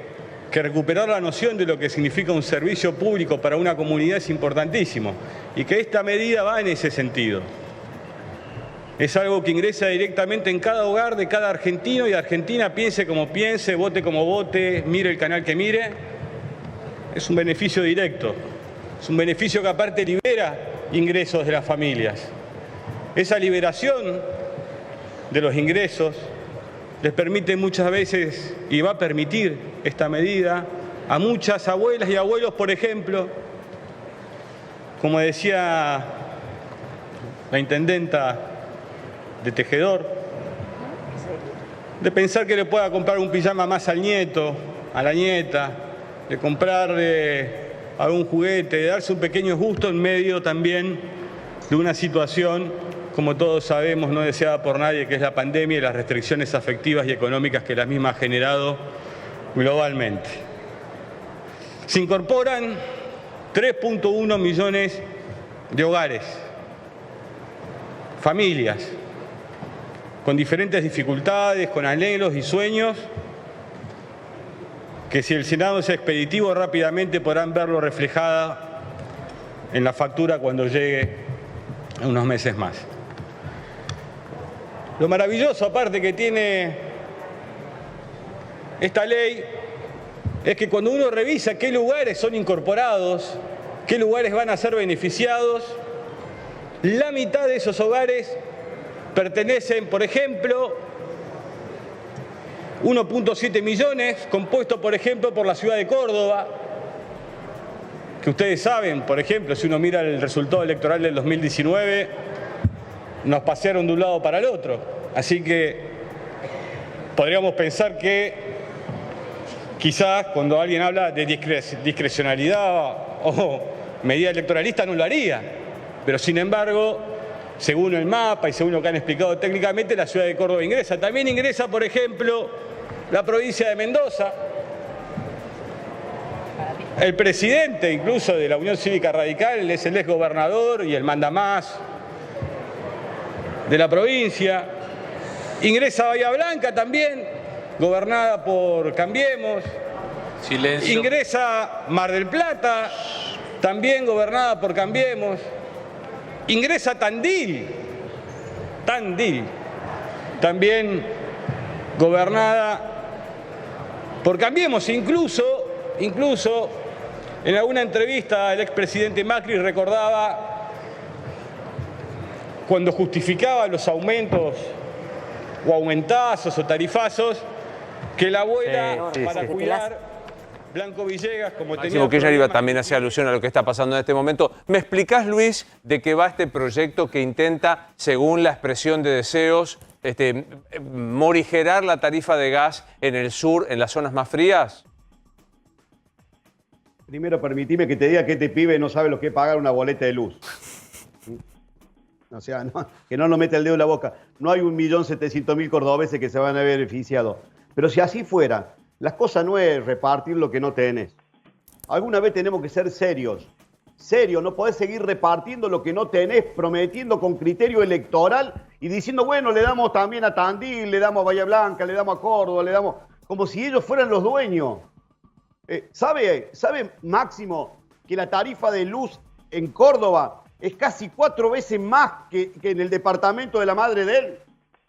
recuperar la noción de lo que significa un servicio público para una comunidad es importantísimo, y que esta medida va en ese sentido. Es algo que ingresa directamente en cada hogar de cada argentino y argentina, piense como piense, vote como vote, mire el canal que mire. Es un beneficio directo, es un beneficio que aparte libera ingresos de las familias. Esa liberación de los ingresos les permite muchas veces, y va a permitir esta medida, a muchas abuelas y abuelos, por ejemplo, como decía la intendenta de Tejedor, de pensar que le pueda comprar un pijama más al nieto, a la nieta, de comprarle algún juguete, de darse un pequeño gusto en medio también de una situación, como todos sabemos, no deseada por nadie, que es la pandemia y las restricciones afectivas y económicas que la misma ha generado globalmente. Se incorporan 3.1 millones de hogares, familias, con diferentes dificultades, con anhelos y sueños, que si el Senado es expeditivo rápidamente podrán verlo reflejada en la factura cuando llegue en unos meses más. Lo maravilloso aparte que tiene esta ley es que cuando uno revisa qué lugares son incorporados, qué lugares van a ser beneficiados, la mitad de esos hogares pertenecen, por ejemplo, 1.7 millones, compuesto, por ejemplo, por la ciudad de Córdoba, que ustedes saben, por ejemplo, si uno mira el resultado electoral del 2019, nos pasearon de un lado para el otro. Así que podríamos pensar que quizás cuando alguien habla de discrecionalidad o medida electoralista no lo haría. Pero sin embargo, según el mapa y según lo que han explicado técnicamente, la ciudad de Córdoba ingresa. También ingresa, por ejemplo, la provincia de Mendoza. El presidente incluso de la Unión Cívica Radical es el exgobernador y el mandamás de la provincia. Ingresa Bahía Blanca también, gobernada por Cambiemos. Silencio. Ingresa Mar del Plata, también gobernada por Cambiemos. Ingresa Tandil, también gobernada por Cambiemos. Incluso en alguna entrevista el expresidente Macri recordaba, cuando justificaba los aumentos o aumentazos o tarifazos, que la abuela para cuidar Blanco Villegas, como Máximo tenía Kirchner también hacía alusión a lo que está pasando en este momento. ¿Me explicás, Luis, de qué va este proyecto que intenta, según la expresión de deseos, morigerar la tarifa de gas en el sur, en las zonas más frías? Primero, permitime que te diga que este pibe no sabe lo que es pagar una boleta de luz. O sea, que no nos mete el dedo en la boca. No hay 1.700.000 cordobeses que se van a ver beneficiados. Pero si así fuera, las cosas no es repartir lo que no tenés. Alguna vez tenemos que ser serios. Serios, no podés seguir repartiendo lo que no tenés, prometiendo con criterio electoral y diciendo, bueno, le damos también a Tandil, le damos a Bahía Blanca, le damos a Córdoba, le damos... Como si ellos fueran los dueños. ¿Sabe Máximo que la tarifa de luz en Córdoba es casi 4 veces más que en el departamento de la madre de él?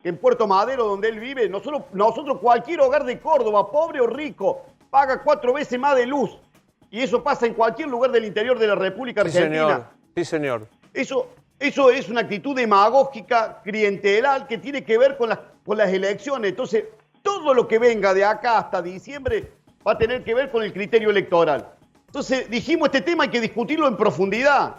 Que en Puerto Madero, donde él vive, nosotros cualquier hogar de Córdoba, pobre o rico, paga 4 veces más de luz. Y eso pasa en cualquier lugar del interior de la República Argentina. Sí, señor. Eso es una actitud demagógica, clientelar, que tiene que ver con las elecciones. Entonces, todo lo que venga de acá hasta diciembre va a tener que ver con el criterio electoral. Entonces, dijimos, este tema hay que discutirlo en profundidad.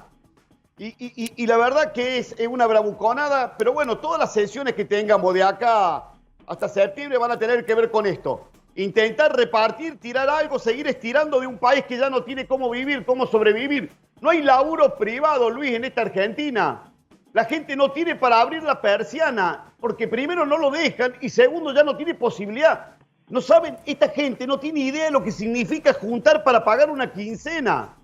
Y la verdad que es una bravuconada, pero bueno, todas las sesiones que tengamos de acá hasta septiembre van a tener que ver con esto. Intentar repartir, tirar algo, seguir estirando de un país que ya no tiene cómo vivir, cómo sobrevivir. No hay laburo privado, Luis, en esta Argentina. La gente no tiene para abrir la persiana, porque primero no lo dejan y segundo ya no tiene posibilidad. No saben, esta gente no tiene idea de lo que significa juntar para pagar una quincena.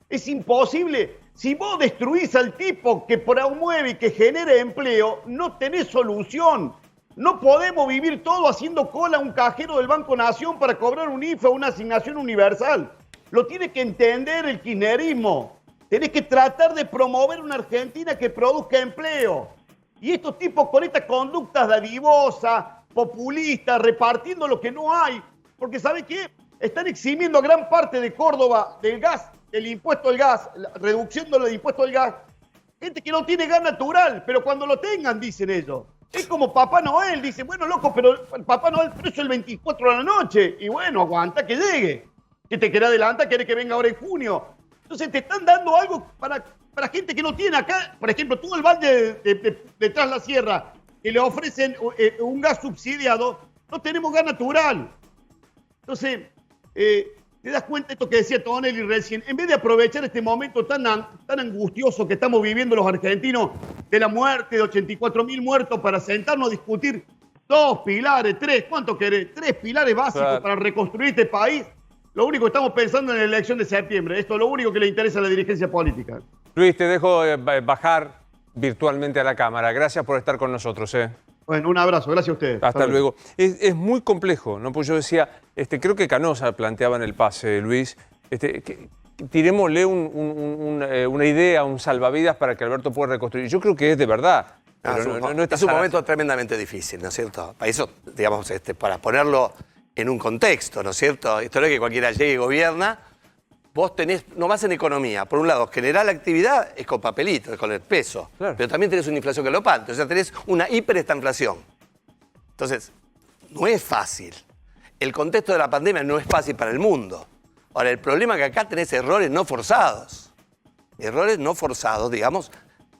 Es imposible. Si vos destruís al tipo que promueve y que genera empleo, no tenés solución. No podemos vivir todo haciendo cola a un cajero del Banco Nación para cobrar un IFE o una asignación universal. Lo tiene que entender el kirchnerismo. Tenés que tratar de promover una Argentina que produzca empleo. Y estos tipos con estas conductas dadivosas, populistas, repartiendo lo que no hay, porque ¿sabe qué? Están eximiendo a gran parte de Córdoba del gas, el impuesto al gas, la reducción del impuesto al gas. Gente que no tiene gas natural, pero cuando lo tengan, dicen ellos. Es como Papá Noel, dice, bueno, loco, pero Papá Noel preso el 24 de la noche. Y bueno, aguanta que llegue. Que te quiere adelantar, quiere que venga ahora en junio. Entonces te están dando algo para gente que no tiene acá. Por ejemplo, todo el valle de Tras la Sierra, que le ofrecen un gas subsidiado, no tenemos gas natural. Entonces, te das cuenta de esto que decía Tonelli recién. En vez de aprovechar este momento tan angustioso que estamos viviendo los argentinos, de la muerte de 84.000 muertos, para sentarnos a discutir 2 pilares, 3, ¿cuánto querés? 3 pilares básicos para reconstruir este país. Lo único que estamos pensando en la elección de septiembre. Esto es lo único que le interesa a la dirigencia política. Luis, te dejo bajar virtualmente a la cámara. Gracias por estar con nosotros. Bueno, un abrazo. Gracias a ustedes. Hasta luego. Es muy complejo, ¿no? Pues yo decía, creo que Canosa planteaba en el pase, Luis, tirémosle una idea, un salvavidas para que Alberto pueda reconstruir. Yo creo que es de verdad. Es un momento tremendamente difícil, ¿no es cierto? Para eso, digamos, para ponerlo en un contexto, ¿no es cierto? Esto no es que cualquiera llegue y gobierna. Vos tenés, nomás en economía, por un lado, generar la actividad es con papelito, es con el peso. Claro. Pero también tenés una inflación galopante, o sea, tenés una hiperestanflación. Entonces, no es fácil. El contexto de la pandemia no es fácil para el mundo. Ahora, el problema es que acá tenés errores no forzados. Errores no forzados, digamos,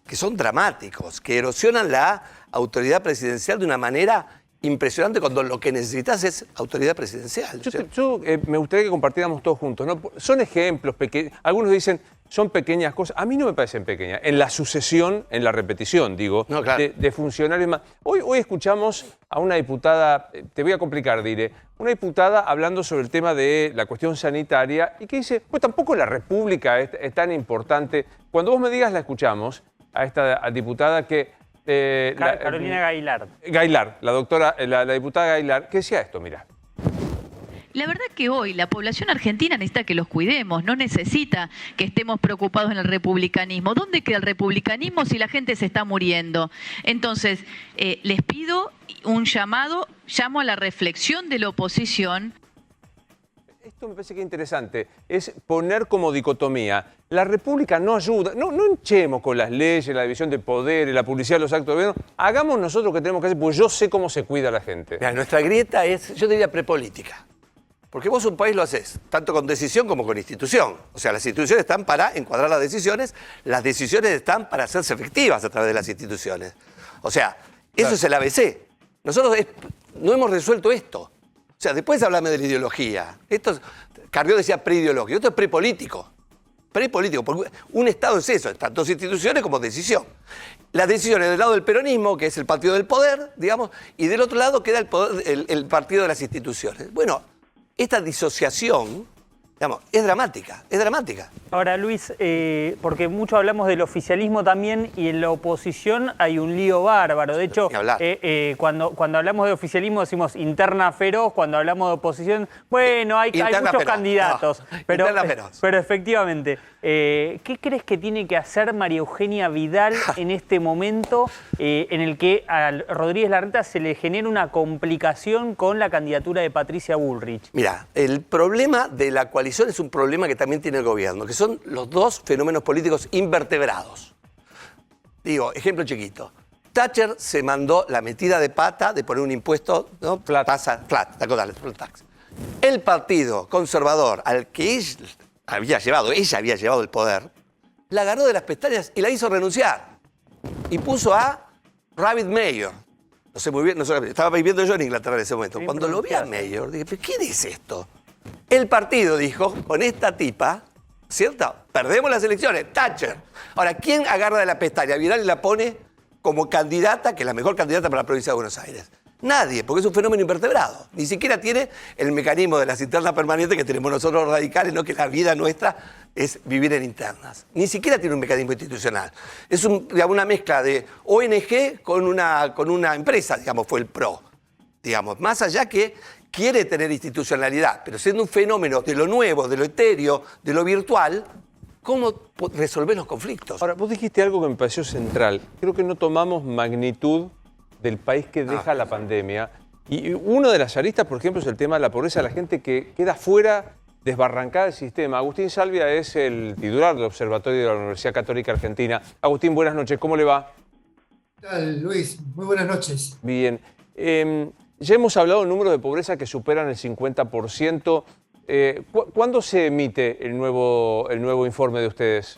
que son dramáticos, que erosionan la autoridad presidencial de una manera impresionante cuando lo que necesitas es autoridad presidencial. Yo me gustaría que compartiéramos todos juntos, ¿no? Son ejemplos pequeños. Algunos dicen, son pequeñas cosas. A mí no me parecen pequeñas. En la sucesión, en la repetición, digo, no, claro, de funcionarios más. Hoy escuchamos a una diputada, te voy a complicar, diré, una diputada hablando sobre el tema de la cuestión sanitaria y que dice, pues tampoco la República es tan importante. Cuando vos me digas, la escuchamos, a esta diputada que... Carolina Gailard. Gailard, la diputada Gailard, que decía esto, mira. La verdad que hoy la población argentina necesita que los cuidemos, no necesita que estemos preocupados en el republicanismo. ¿Dónde queda el republicanismo si la gente se está muriendo? Entonces, les pido un llamo a la reflexión de la oposición. Esto me parece que es interesante, es poner como dicotomía. La República no ayuda, no hinchemos con las leyes, la división de poderes, la publicidad de los actos de gobierno. Hagamos nosotros lo que tenemos que hacer, porque yo sé cómo se cuida la gente. Mira, nuestra grieta es, yo diría, prepolítica. Porque vos un país lo haces, tanto con decisión como con institución. O sea, las instituciones están para encuadrar las decisiones están para hacerse efectivas a través de las instituciones. O sea, eso es el ABC. Nosotros no hemos resuelto esto. O sea, después háblame de la ideología. Carrió decía preideológico, esto es prepolítico. Prepolítico, porque un Estado es eso, tanto instituciones como decisión. Las decisiones del lado del peronismo, que es el partido del poder, digamos, y del otro lado queda el partido de las instituciones. Bueno, esta disociación, digamos, es dramática, es dramática. Ahora, Luis, porque mucho hablamos del oficialismo también y en la oposición hay un lío bárbaro. De hecho, cuando hablamos de oficialismo decimos interna feroz, cuando hablamos de oposición, bueno, hay muchos candidatos. No, pero efectivamente, ¿qué crees que tiene que hacer María Eugenia Vidal en este momento en el que a Rodríguez Larreta se le genera una complicación con la candidatura de Patricia Bullrich? Mira, el problema de la coalición es un problema que también tiene el gobierno, que son los dos fenómenos políticos invertebrados. Digo, ejemplo chiquito. Thatcher se mandó la metida de pata de poner un impuesto, ¿no? Flat tax. El partido conservador al que ella había llevado el poder, la agarró de las pestañas y la hizo renunciar. Y puso a Rabbit Mayor. No sé muy bien, estaba viviendo yo en Inglaterra en ese momento. Sí, cuando lo vi a Mayor, dije, ¿pero qué es esto? El partido dijo, con esta tipa, ¿cierto? Perdemos las elecciones, Thatcher. Ahora, ¿quién agarra de la pestaña a Vidal y la pone como candidata, que es la mejor candidata para la provincia de Buenos Aires? Nadie, porque es un fenómeno invertebrado. Ni siquiera tiene el mecanismo de las internas permanentes que tenemos nosotros los radicales, ¿no? Que la vida nuestra es vivir en internas. Ni siquiera tiene un mecanismo institucional. Es digamos, una mezcla de ONG con una empresa, digamos, fue el PRO. Digamos, más allá que quiere tener institucionalidad, pero siendo un fenómeno de lo nuevo, de lo etéreo, de lo virtual, ¿cómo resolver los conflictos? Ahora, vos dijiste algo que me pareció central. Creo que no tomamos magnitud del país que deja la pandemia. Y una de las aristas, por ejemplo, es el tema de la pobreza, la gente que queda fuera, desbarrancada del sistema. Agustín Salvia es el titular del Observatorio de la Universidad Católica Argentina. Agustín, buenas noches, ¿cómo le va? ¿Qué tal, Luis? Muy buenas noches. Bien. Ya hemos hablado de números de pobreza que superan el 50%. ¿Cuándo se emite el nuevo informe de ustedes?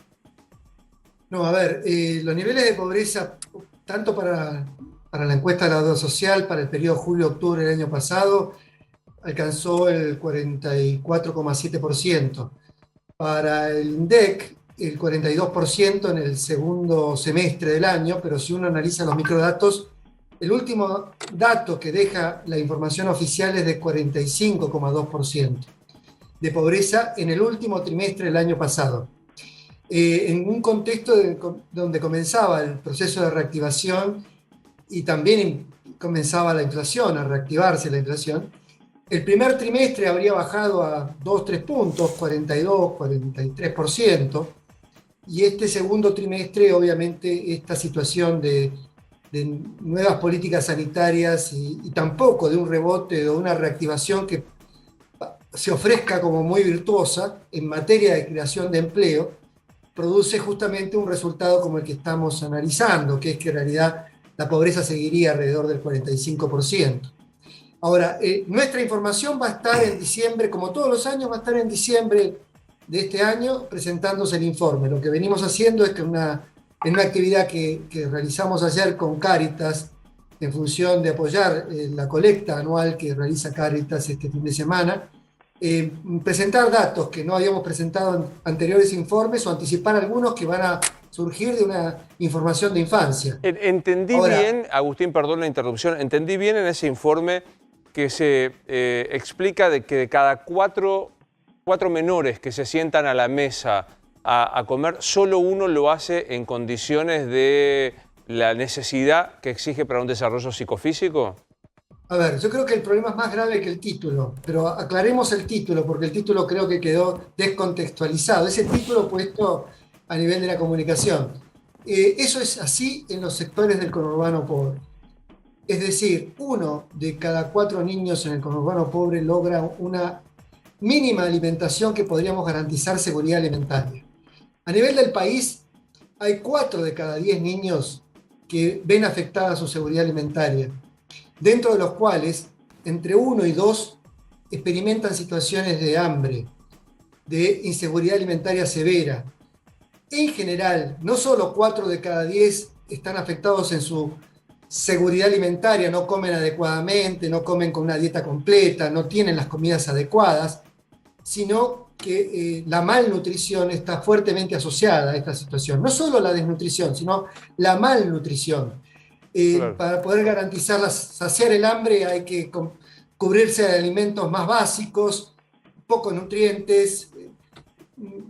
No, a ver, los niveles de pobreza, tanto para la encuesta de la deuda social, para el periodo julio-octubre del año pasado, alcanzó el 44,7%. Para el INDEC, el 42% en el segundo semestre del año, pero si uno analiza los microdatos, el último dato que deja la información oficial es de 45,2% de pobreza en el último trimestre del año pasado. En un contexto donde comenzaba el proceso de reactivación y también comenzaba la inflación, a reactivarse la inflación, el primer trimestre habría bajado a 2-3 puntos, 42, 43%, y este segundo trimestre, obviamente, esta situación de nuevas políticas sanitarias y tampoco de un rebote o una reactivación que se ofrezca como muy virtuosa en materia de creación de empleo, produce justamente un resultado como el que estamos analizando, que es que en realidad la pobreza seguiría alrededor del 45%. Ahora, nuestra información va a estar en diciembre, como todos los años, va a estar en diciembre de este año presentándose el informe. Lo que venimos haciendo es que en una actividad que realizamos ayer con Cáritas, en función de apoyar la colecta anual que realiza Cáritas este fin de semana, presentar datos que no habíamos presentado en anteriores informes o anticipar algunos que van a surgir de una información de infancia. Entendí bien, Agustín, perdón la interrupción, entendí bien en ese informe que se explica de que de cada cuatro menores que se sientan a la mesa a comer, solo uno lo hace en condiciones de la necesidad que exige para un desarrollo psicofísico. A ver, yo creo que el problema es más grave que el título, pero aclaremos el título, porque el título creo que quedó descontextualizado. Ese título puesto a nivel de la comunicación. Eso es así en los sectores del conurbano pobre. Es decir, 1 de cada 4 niños en el conurbano pobre logra una mínima alimentación que podríamos garantizar seguridad alimentaria. A nivel del país, hay 4 de cada 10 niños que ven afectada su seguridad alimentaria, dentro de los cuales entre 1 y 2 experimentan situaciones de hambre, de inseguridad alimentaria severa. En general, no solo 4 de cada 10 están afectados en su seguridad alimentaria, no comen adecuadamente, no comen con una dieta completa, no tienen las comidas adecuadas, sino que la malnutrición está fuertemente asociada a esta situación. No solo la desnutrición, sino la malnutrición. Claro. Para poder garantizar, saciar el hambre hay que cubrirse de alimentos más básicos, pocos nutrientes,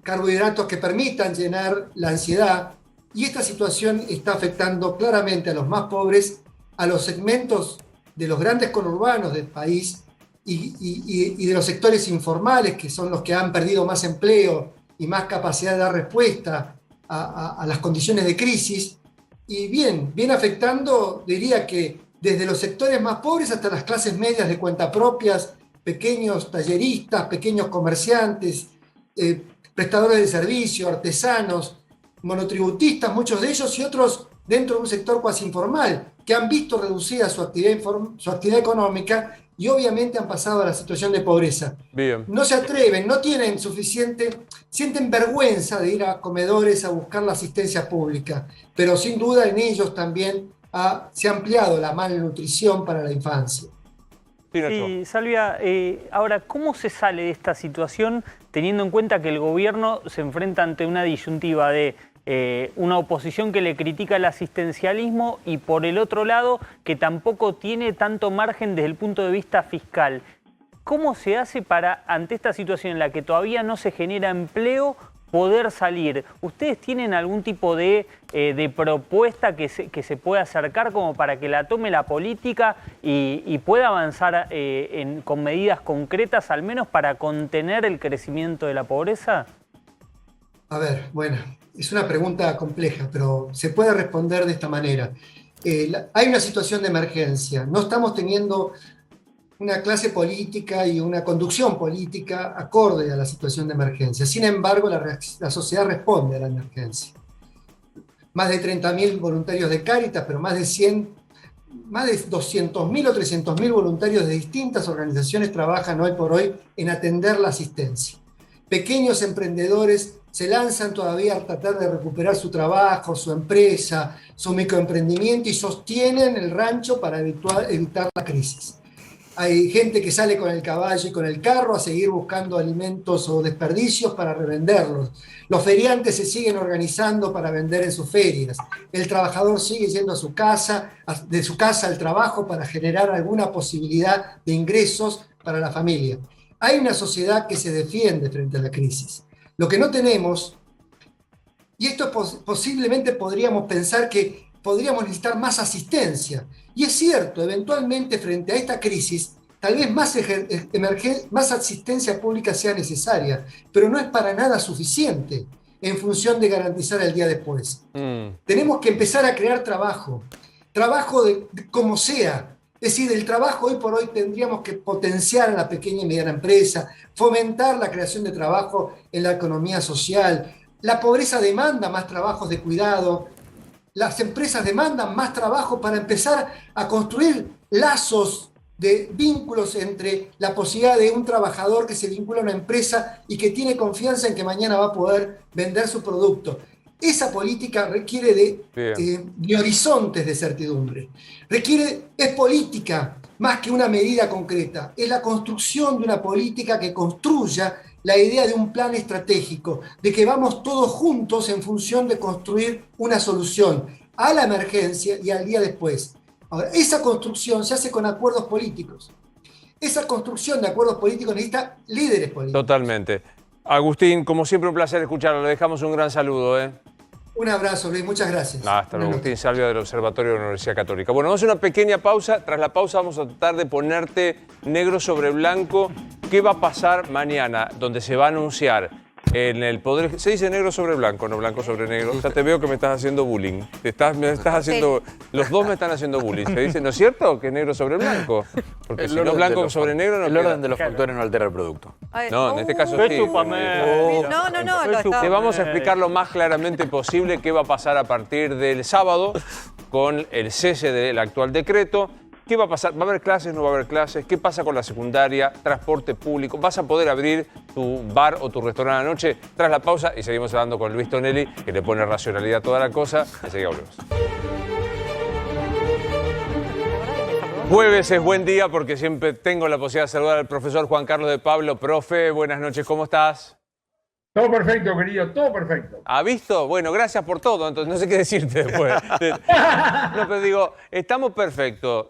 carbohidratos que permitan llenar la ansiedad, y esta situación está afectando claramente a los más pobres, a los segmentos de los grandes conurbanos del país y de los sectores informales, que son los que han perdido más empleo y más capacidad de dar respuesta a las condiciones de crisis, y bien afectando, diría que desde los sectores más pobres hasta las clases medias de cuentapropias, pequeños talleristas, pequeños comerciantes, prestadores de servicio, artesanos, monotributistas, muchos de ellos, y otros dentro de un sector cuasi informal, que han visto reducida su actividad económica y obviamente han pasado a la situación de pobreza. Bien. No se atreven, no tienen sienten vergüenza de ir a comedores a buscar la asistencia pública, pero sin duda en ellos también se ha ampliado la malnutrición para la infancia. Sí, Salvia, ahora, ¿cómo se sale de esta situación teniendo en cuenta que el gobierno se enfrenta ante una disyuntiva de una oposición que le critica el asistencialismo y por el otro lado que tampoco tiene tanto margen desde el punto de vista fiscal? ¿Cómo se hace para, ante esta situación en la que todavía no se genera empleo, poder salir? ¿Ustedes tienen algún tipo de propuesta que se pueda acercar como para que la tome la política y pueda avanzar con medidas concretas, al menos para contener el crecimiento de la pobreza? A ver, bueno, es una pregunta compleja, pero se puede responder de esta manera. Hay una situación de emergencia. No estamos teniendo una clase política y una conducción política acorde a la situación de emergencia. Sin embargo, la sociedad responde a la emergencia. Más de 30.000 voluntarios de Cáritas, pero más de 200.000 o 300.000 voluntarios de distintas organizaciones trabajan hoy por hoy en atender la asistencia. Pequeños emprendedores se lanzan todavía a tratar de recuperar su trabajo, su empresa, su microemprendimiento y sostienen el rancho para evitar la crisis. Hay gente que sale con el caballo y con el carro a seguir buscando alimentos o desperdicios para revenderlos. Los feriantes se siguen organizando para vender en sus ferias. El trabajador sigue yendo a su casa, de su casa al trabajo para generar alguna posibilidad de ingresos para la familia. Hay una sociedad que se defiende frente a la crisis. Lo que no tenemos, y esto posiblemente podríamos pensar que podríamos necesitar más asistencia. Y es cierto, eventualmente frente a esta crisis, tal vez más asistencia pública sea necesaria, pero no es para nada suficiente en función de garantizar el día después. Tenemos que empezar a crear trabajo de como sea. Es decir, el trabajo hoy por hoy tendríamos que potenciar a la pequeña y mediana empresa, fomentar la creación de trabajo en la economía social. La pobreza demanda más trabajos de cuidado. Las empresas demandan más trabajo para empezar a construir lazos de vínculos entre la posibilidad de un trabajador que se vincula a una empresa y que tiene confianza en que mañana va a poder vender su producto. Esa política requiere de horizontes de certidumbre. Es política más que una medida concreta. Es la construcción de una política que construya la idea de un plan estratégico, de que vamos todos juntos en función de construir una solución a la emergencia y al día después. Ahora, esa construcción se hace con acuerdos políticos. Esa construcción de acuerdos políticos necesita líderes políticos. Totalmente. Agustín, como siempre, un placer escucharlo. Le dejamos un gran saludo. Un abrazo, Luis. Muchas gracias. Hasta luego. Agustín Salvia del Observatorio de la Universidad Católica. Bueno, vamos a hacer una pequeña pausa. Tras la pausa vamos a tratar de ponerte negro sobre blanco qué va a pasar mañana, donde se va a anunciar en el Poder... Se dice negro sobre blanco, no blanco sobre negro. Ya te veo que me estás haciendo bullying. Me estás haciendo... Los dos me están haciendo bullying. Se dice, ¿no es cierto? Que es negro sobre blanco. Porque si no blanco sobre negro no el orden de los factores no altera el producto. No, en este caso sí. No. Te vamos a explicar lo más claramente posible qué va a pasar a partir del sábado con el cese del actual decreto. ¿Qué va a pasar? ¿Va a haber clases? ¿No va a haber clases? ¿Qué pasa con la secundaria? ¿Transporte público? ¿Vas a poder abrir tu bar o tu restaurante a la noche? Tras la pausa y seguimos hablando con Luis Tonelli, que le pone racionalidad a toda la cosa. Enseguida volvemos. Jueves es buen día porque siempre tengo la posibilidad de saludar al profesor Juan Carlos de Pablo. Profe, buenas noches, ¿cómo estás? Todo perfecto, querido, todo perfecto. ¿Ha visto? Bueno, gracias por todo, entonces no sé qué decirte después. No, pero digo, estamos perfectos.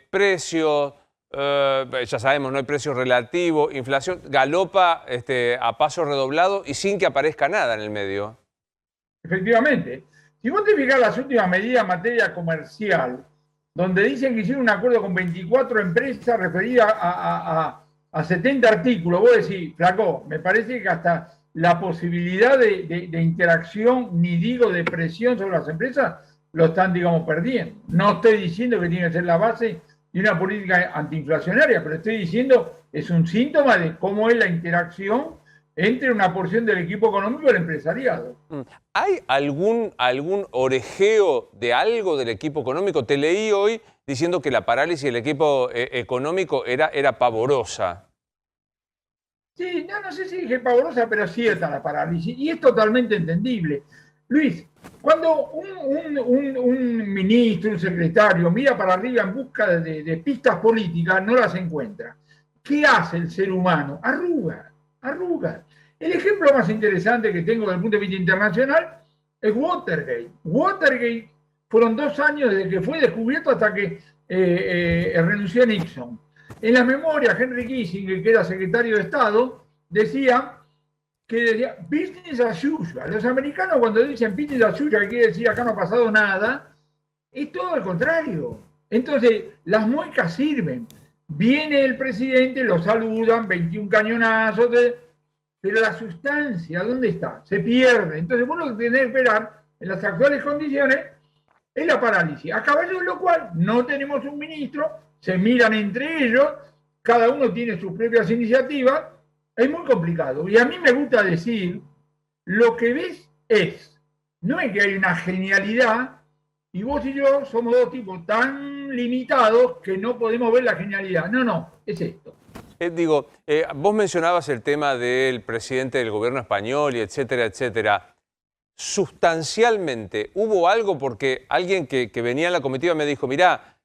Precio, ya sabemos, no hay precio relativo, inflación, galopa a paso redoblado y sin que aparezca nada en el medio. Efectivamente. Si vos te fijás las últimas medidas en materia comercial, donde dicen que hicieron un acuerdo con 24 empresas referidas a 70 artículos, vos decís, flaco, me parece que hasta la posibilidad de interacción, ni digo de presión sobre las empresas, lo están, digamos, perdiendo. No estoy diciendo que tiene que ser la base de una política antiinflacionaria, pero estoy diciendo, es un síntoma de cómo es la interacción entre una porción del equipo económico y el empresariado. ¿Hay algún orejeo de algo del equipo económico? Te leí hoy diciendo que la parálisis del equipo económico era pavorosa. Sí, no sé si dije pavorosa, pero cierta la parálisis. Y es totalmente entendible. Luis, cuando un ministro, un secretario mira para arriba en busca de pistas políticas, no las encuentra. ¿Qué hace el ser humano? Arruga. El ejemplo más interesante que tengo desde el punto de vista internacional es Watergate. Watergate fueron 2 años desde que fue descubierto hasta que renunció Nixon. En la memoria, Henry Kissinger, que era secretario de Estado, decía business as usual. Los americanos cuando dicen business as usual, quiere decir acá no ha pasado nada, es todo al contrario. Entonces, las muecas sirven. Viene el presidente, lo saludan, 21 cañonazos, pero la sustancia, ¿dónde está? Se pierde. Entonces, vos lo que tenés que esperar en las actuales condiciones es la parálisis. A caballo de lo cual no tenemos un ministro, se miran entre ellos, cada uno tiene sus propias iniciativas, es muy complicado. Y a mí me gusta decir, lo que ves es, no es que hay una genialidad, y vos y yo somos 2 tipos tan limitados que no podemos ver la genialidad. No, es esto. Vos mencionabas el tema del presidente del gobierno español y etcétera, etcétera. Sustancialmente, ¿hubo algo? Porque alguien que venía en la comitiva me dijo, mirá,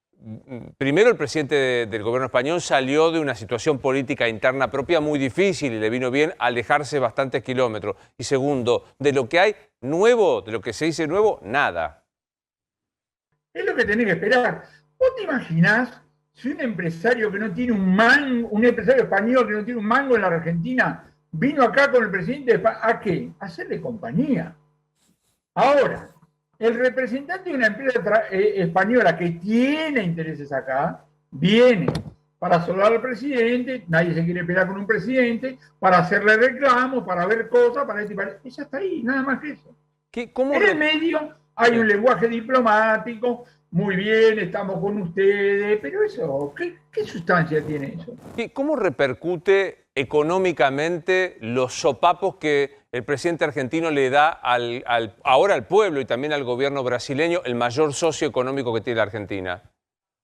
primero el presidente del gobierno español salió de una situación política interna propia muy difícil y le vino bien alejarse bastantes kilómetros. Y segundo, de lo que hay nuevo, de lo que se dice nuevo, nada. Es lo que tenés que esperar. ¿Vos te imaginás si un empresario que no tiene un mango, un empresario español que no tiene un mango en la Argentina, vino acá con el presidente de España? ¿A qué? A hacerle compañía. Ahora, el representante de una empresa española que tiene intereses acá, viene para saludar al presidente, nadie se quiere pelear con un presidente, para hacerle reclamos, para ver cosas, para decir, ella está ahí, nada más que eso. En el medio hay un lenguaje diplomático, muy bien, estamos con ustedes, pero eso, ¿qué sustancia tiene eso? ¿Cómo repercute económicamente los sopapos que el presidente argentino le da ahora al pueblo y también al gobierno brasileño, el mayor socio económico que tiene la Argentina?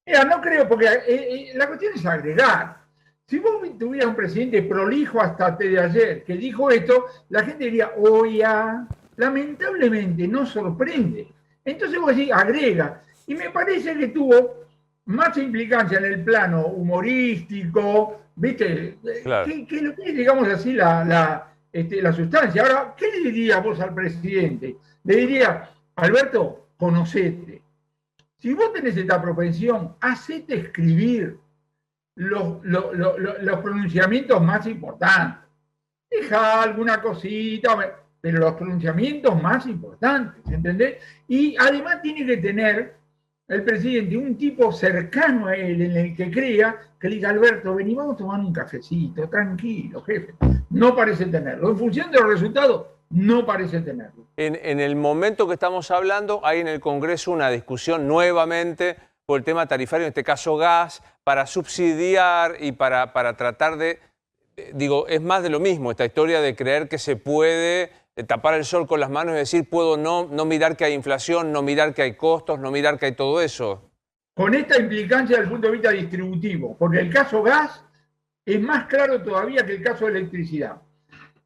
Mira, no creo, porque la cuestión es agregar. Si vos tuvieras un presidente prolijo hasta de ayer que dijo esto, la gente diría, oye, lamentablemente no sorprende. Entonces vos decís, agrega. Y me parece que tuvo más implicancia en el plano humorístico, ¿viste? Claro. Que lo que es, digamos así, la sustancia. Ahora, ¿qué le diría vos al presidente? Le diría, Alberto, conocete. Si vos tenés esta propensión, hacete escribir los pronunciamientos más importantes. Deja alguna cosita, pero los pronunciamientos más importantes, ¿entendés? Y además tiene que tener el presidente un tipo cercano a él, en el que crea, que le diga, Alberto, vení, vamos a tomar un cafecito, tranquilo, jefe. No parece tenerlo. En función de los resultados, no parece tenerlo. En el momento que estamos hablando, hay en el Congreso una discusión nuevamente por el tema tarifario, en este caso gas, para subsidiar y para tratar de... Digo, es más de lo mismo, esta historia de creer que se puede tapar el sol con las manos y decir, puedo no mirar que hay inflación, no mirar que hay costos, no mirar que hay todo eso. Con esta implicancia desde el punto de vista distributivo, porque el caso gas es más claro todavía que el caso de electricidad.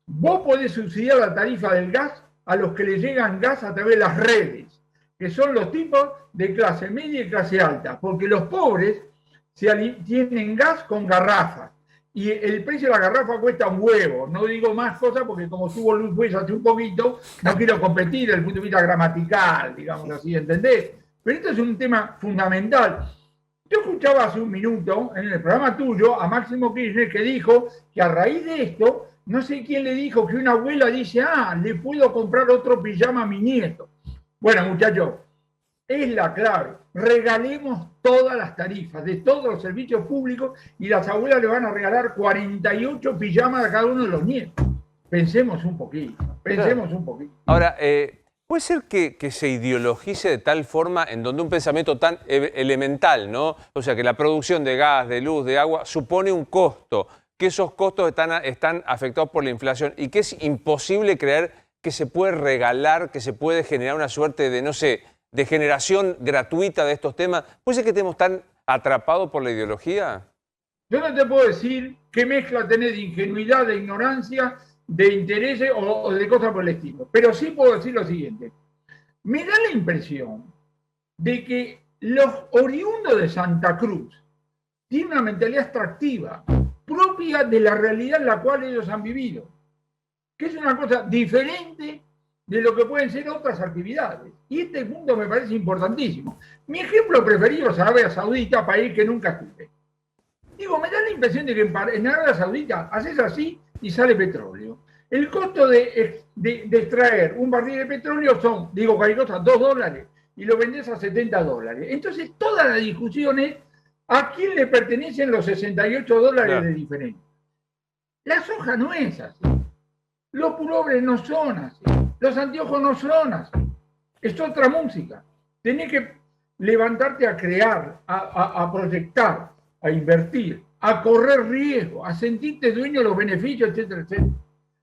Vos podés subsidiar la tarifa del gas a los que le llegan gas a través de las redes, que son los tipos de clase media y clase alta, porque los pobres tienen gas con garrafas. Y el precio de la garrafa cuesta un huevo. No digo más cosas porque como estuvo Luis Buez hace un poquito, no quiero competir desde el punto de vista gramatical, digamos así, ¿entendés? Pero esto es un tema fundamental. Yo escuchaba hace un minuto en el programa tuyo a Máximo Kirchner que dijo que a raíz de esto, no sé quién le dijo que una abuela dice, le puedo comprar otro pijama a mi nieto. Bueno, muchachos, es la clave. Regalemos todas las tarifas de todos los servicios públicos y las abuelas le van a regalar 48 pijamas a cada uno de los nietos. Pensemos un poquito, un poquito. Ahora, ¿puede ser que se ideologice de tal forma en donde un pensamiento tan elemental, ¿no? O sea, que la producción de gas, de luz, de agua supone un costo, que esos costos están afectados por la inflación y que es imposible creer que se puede regalar, que se puede generar una suerte de, no sé, de generación gratuita de estos temas? ¿Puede ser que estemos tan atrapados por la ideología? Yo no te puedo decir qué mezcla tenés de ingenuidad, de ignorancia de intereses o de cosas por el estilo. Pero sí puedo decir lo siguiente. Me da la impresión de que los oriundos de Santa Cruz tienen una mentalidad extractiva propia de la realidad en la cual ellos han vivido, que es una cosa diferente de lo que pueden ser otras actividades. Y este punto me parece importantísimo. Mi ejemplo preferido es Arabia Saudita, país que nunca estuve. Digo, me da la impresión de que en Arabia Saudita haces así y sale petróleo. El costo de extraer un barril de petróleo son, digo, cualquier cosa, $2 y lo vendes a $70. Entonces, toda la discusión es a quién le pertenecen los $68 claro. de diferencia. La soja no es así. Los pulobres no son así. Los anteojos no son así. Es otra música. Tenés que levantarte a crear, a proyectar, a invertir, a correr riesgo, a sentirte dueño de los beneficios, etcétera, etcétera.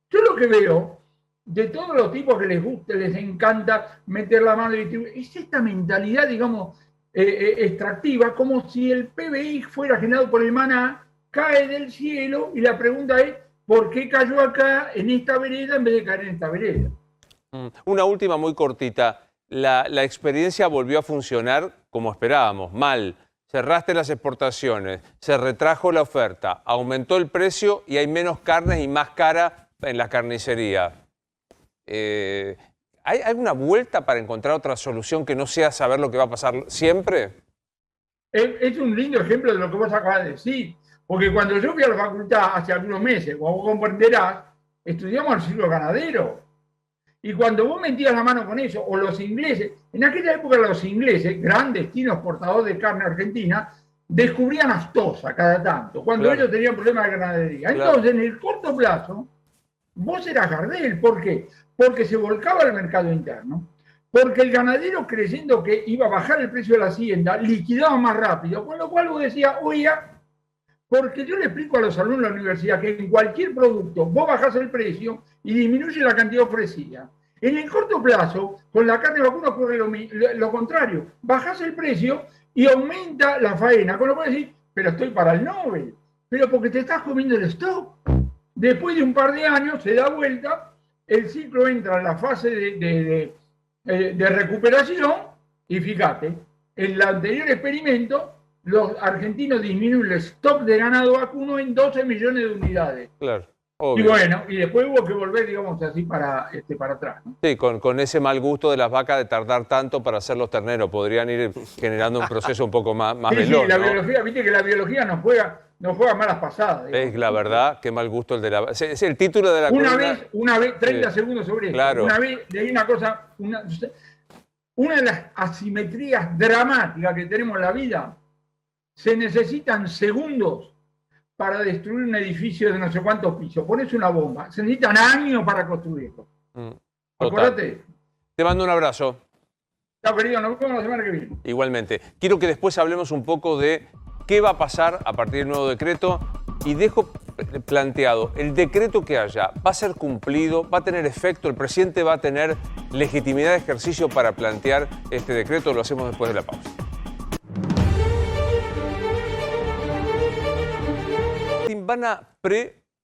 Yo lo que veo de todos los tipos que les gusta, les encanta meter la mano y distribuir, es esta mentalidad, digamos, extractiva, como si el PBI fuera generado por el maná, cae del cielo y la pregunta es, ¿por qué cayó acá en esta vereda en vez de caer en esta vereda? Una última muy cortita. La experiencia volvió a funcionar como esperábamos, mal. Cerraste las exportaciones, se retrajo la oferta, aumentó el precio y hay menos carnes y más cara en la carnicería. ¿Hay alguna vuelta para encontrar otra solución que no sea saber lo que va a pasar siempre? Es un lindo ejemplo de lo que vos acabas de decir. Porque cuando yo fui a la facultad hace algunos meses, como vos comprenderás, estudiamos el ciclo ganadero. Y cuando vos metías la mano con eso, o los ingleses, en aquella época los ingleses, gran destino exportador de carne argentina, descubrían Astosa cada tanto, cuando ellos tenían problemas de ganadería. Entonces, en el corto plazo, vos eras Gardel. ¿Por qué? Porque se volcaba al mercado interno, porque el ganadero, creyendo que iba a bajar el precio de la hacienda, liquidaba más rápido, con lo cual vos decías, oiga, porque yo le explico a los alumnos de la universidad que en cualquier producto vos bajás el precio y disminuye la cantidad ofrecida. En el corto plazo, con la carne vacuna ocurre lo contrario. Bajás el precio y aumenta la faena. Con lo cual decís, pero estoy para el Nobel. Pero porque te estás comiendo el stock. Después de un par de años se da vuelta, el ciclo entra en la fase de recuperación y fíjate, en el anterior experimento, los argentinos disminuyen el stock de ganado vacuno en 12 millones de unidades. Claro, obvio. Y bueno, y después hubo que volver, digamos así, para atrás, ¿no? Sí, con ese mal gusto de las vacas de tardar tanto para hacer los terneros. Podrían ir generando un proceso un poco más veloz, sí, la ¿no? biología, viste que la biología nos juega malas pasadas. Es la verdad, qué mal gusto el de la... Es el título de la columna. Una vez, 30 segundos sobre claro. esto. Una vez leí una cosa, una de las asimetrías dramáticas que tenemos en la vida. Se necesitan segundos para destruir un edificio de no sé cuántos pisos. Pones una bomba. Se necesitan años para construirlo. Acuérdate. Te mando un abrazo. Chao, querido. Nos vemos la semana que viene. Igualmente. Quiero que después hablemos un poco de qué va a pasar a partir del nuevo decreto y dejo planteado, el decreto que haya va a ser cumplido, va a tener efecto, el presidente va a tener legitimidad de ejercicio para plantear este decreto. Lo hacemos después de la pausa. ¿Van a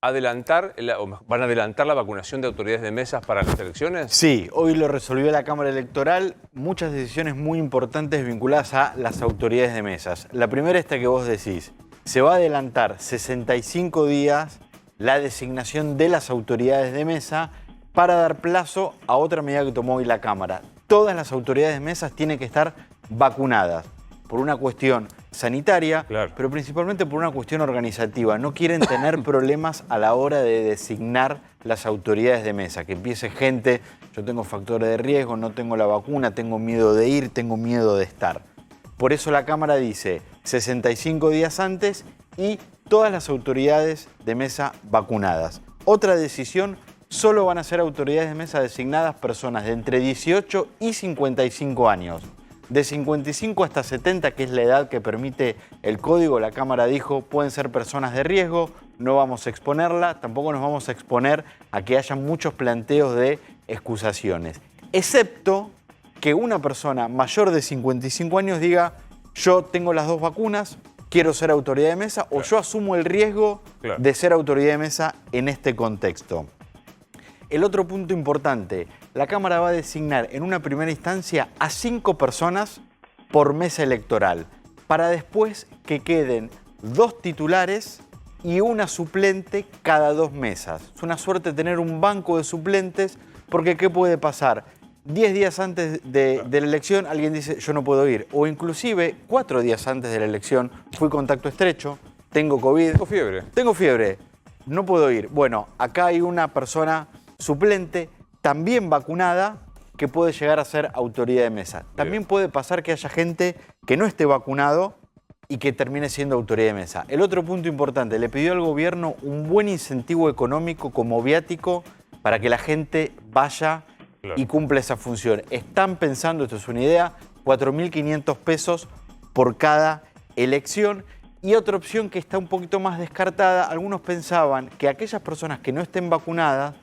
adelantar la vacunación de autoridades de mesas para las elecciones? Sí, hoy lo resolvió la Cámara Electoral. Muchas decisiones muy importantes vinculadas a las autoridades de mesas. La primera, esta que vos decís, se va a adelantar 65 días la designación de las autoridades de mesa para dar plazo a otra medida que tomó hoy la Cámara. Todas las autoridades de mesas tienen que estar vacunadas por una cuestión sanitaria, claro, pero principalmente por una cuestión organizativa. No quieren tener problemas a la hora de designar las autoridades de mesa, que empiece gente, yo tengo factores de riesgo, no tengo la vacuna, tengo miedo de ir, tengo miedo de estar. Por eso la Cámara dice 65 días antes y todas las autoridades de mesa vacunadas. Otra decisión, solo van a ser autoridades de mesa designadas personas de entre 18 y 55 años. De 55 hasta 70, que es la edad que permite el código, la Cámara dijo, pueden ser personas de riesgo, no vamos a exponerla, tampoco nos vamos a exponer a que haya muchos planteos de excusaciones. Excepto que una persona mayor de 55 años diga, yo tengo las dos vacunas, quiero ser autoridad de mesa, claro, o yo asumo el riesgo, claro, de ser autoridad de mesa en este contexto. El otro punto importante, la Cámara va a designar en una primera instancia a 5 personas por mesa electoral, para después que queden 2 titulares y una suplente cada 2 mesas. Es una suerte tener un banco de suplentes, porque ¿qué puede pasar? 10 días antes de la elección alguien dice yo no puedo ir, o inclusive 4 días antes de la elección fui contacto estrecho, tengo COVID, tengo fiebre, no puedo ir. Bueno, acá hay una persona suplente, también vacunada, que puede llegar a ser autoridad de mesa. También puede pasar que haya gente que no esté vacunado y que termine siendo autoridad de mesa. El otro punto importante, le pidió al gobierno un buen incentivo económico como viático para que la gente vaya y cumpla esa función. Están pensando, esto es una idea, 4.500 pesos por cada elección. Y otra opción que está un poquito más descartada, algunos pensaban que aquellas personas que no estén vacunadas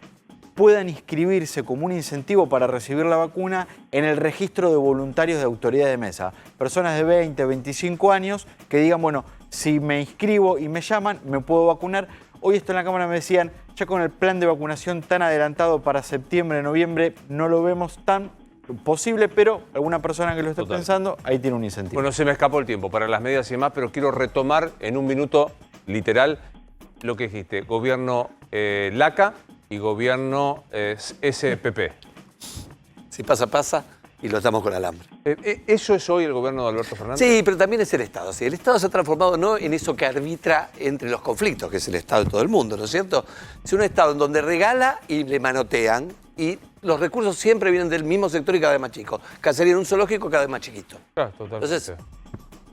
puedan inscribirse como un incentivo para recibir la vacuna en el registro de voluntarios de autoridad de mesa. Personas de 20, 25 años que digan, bueno, si me inscribo y me llaman, me puedo vacunar. Hoy esto en la Cámara me decían, ya con el plan de vacunación tan adelantado para septiembre, noviembre, no lo vemos tan posible, pero alguna persona que lo esté pensando, ahí tiene un incentivo. Bueno, se me escapó el tiempo para las medidas y demás, pero quiero retomar en un minuto, literal, lo que dijiste. Gobierno LACA y gobierno SPP. Si pasa, pasa y lo estamos con alambre. ¿Eso es hoy el gobierno de Alberto Fernández? Sí, pero también es el Estado. Sí, el Estado se ha transformado no en eso que arbitra entre los conflictos, que es el Estado de todo el mundo, ¿no es cierto? Es un Estado en donde regala y le manotean y los recursos siempre vienen del mismo sector y cada vez más chico. Cacería en un zoológico cada vez más chiquito. Claro, totalmente. Entonces,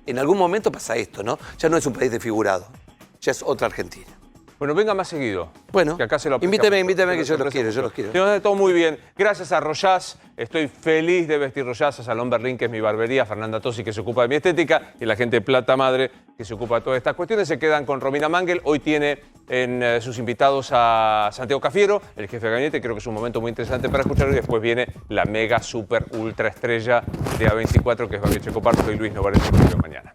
en algún momento pasa esto, ¿no? Ya no es un país desfigurado, ya es otra Argentina. Bueno, venga más seguido. Bueno, que acá se lo invíteme que yo los quiero. Todo muy bien. Gracias a Royaz. Estoy feliz de vestir Royaz. A Salón Berlín, que es mi barbería. Fernanda Tosi, que se ocupa de mi estética. Y la gente de Plata Madre, que se ocupa de todas estas cuestiones. Se quedan con Romina Mangel. Hoy tiene en sus invitados a Santiago Cafiero, el jefe de gabinete. Creo que es un momento muy interesante para escuchar. Y después viene la mega, super, ultra estrella de A24, que es Babi Checopardo y Luis Novarecio mañana.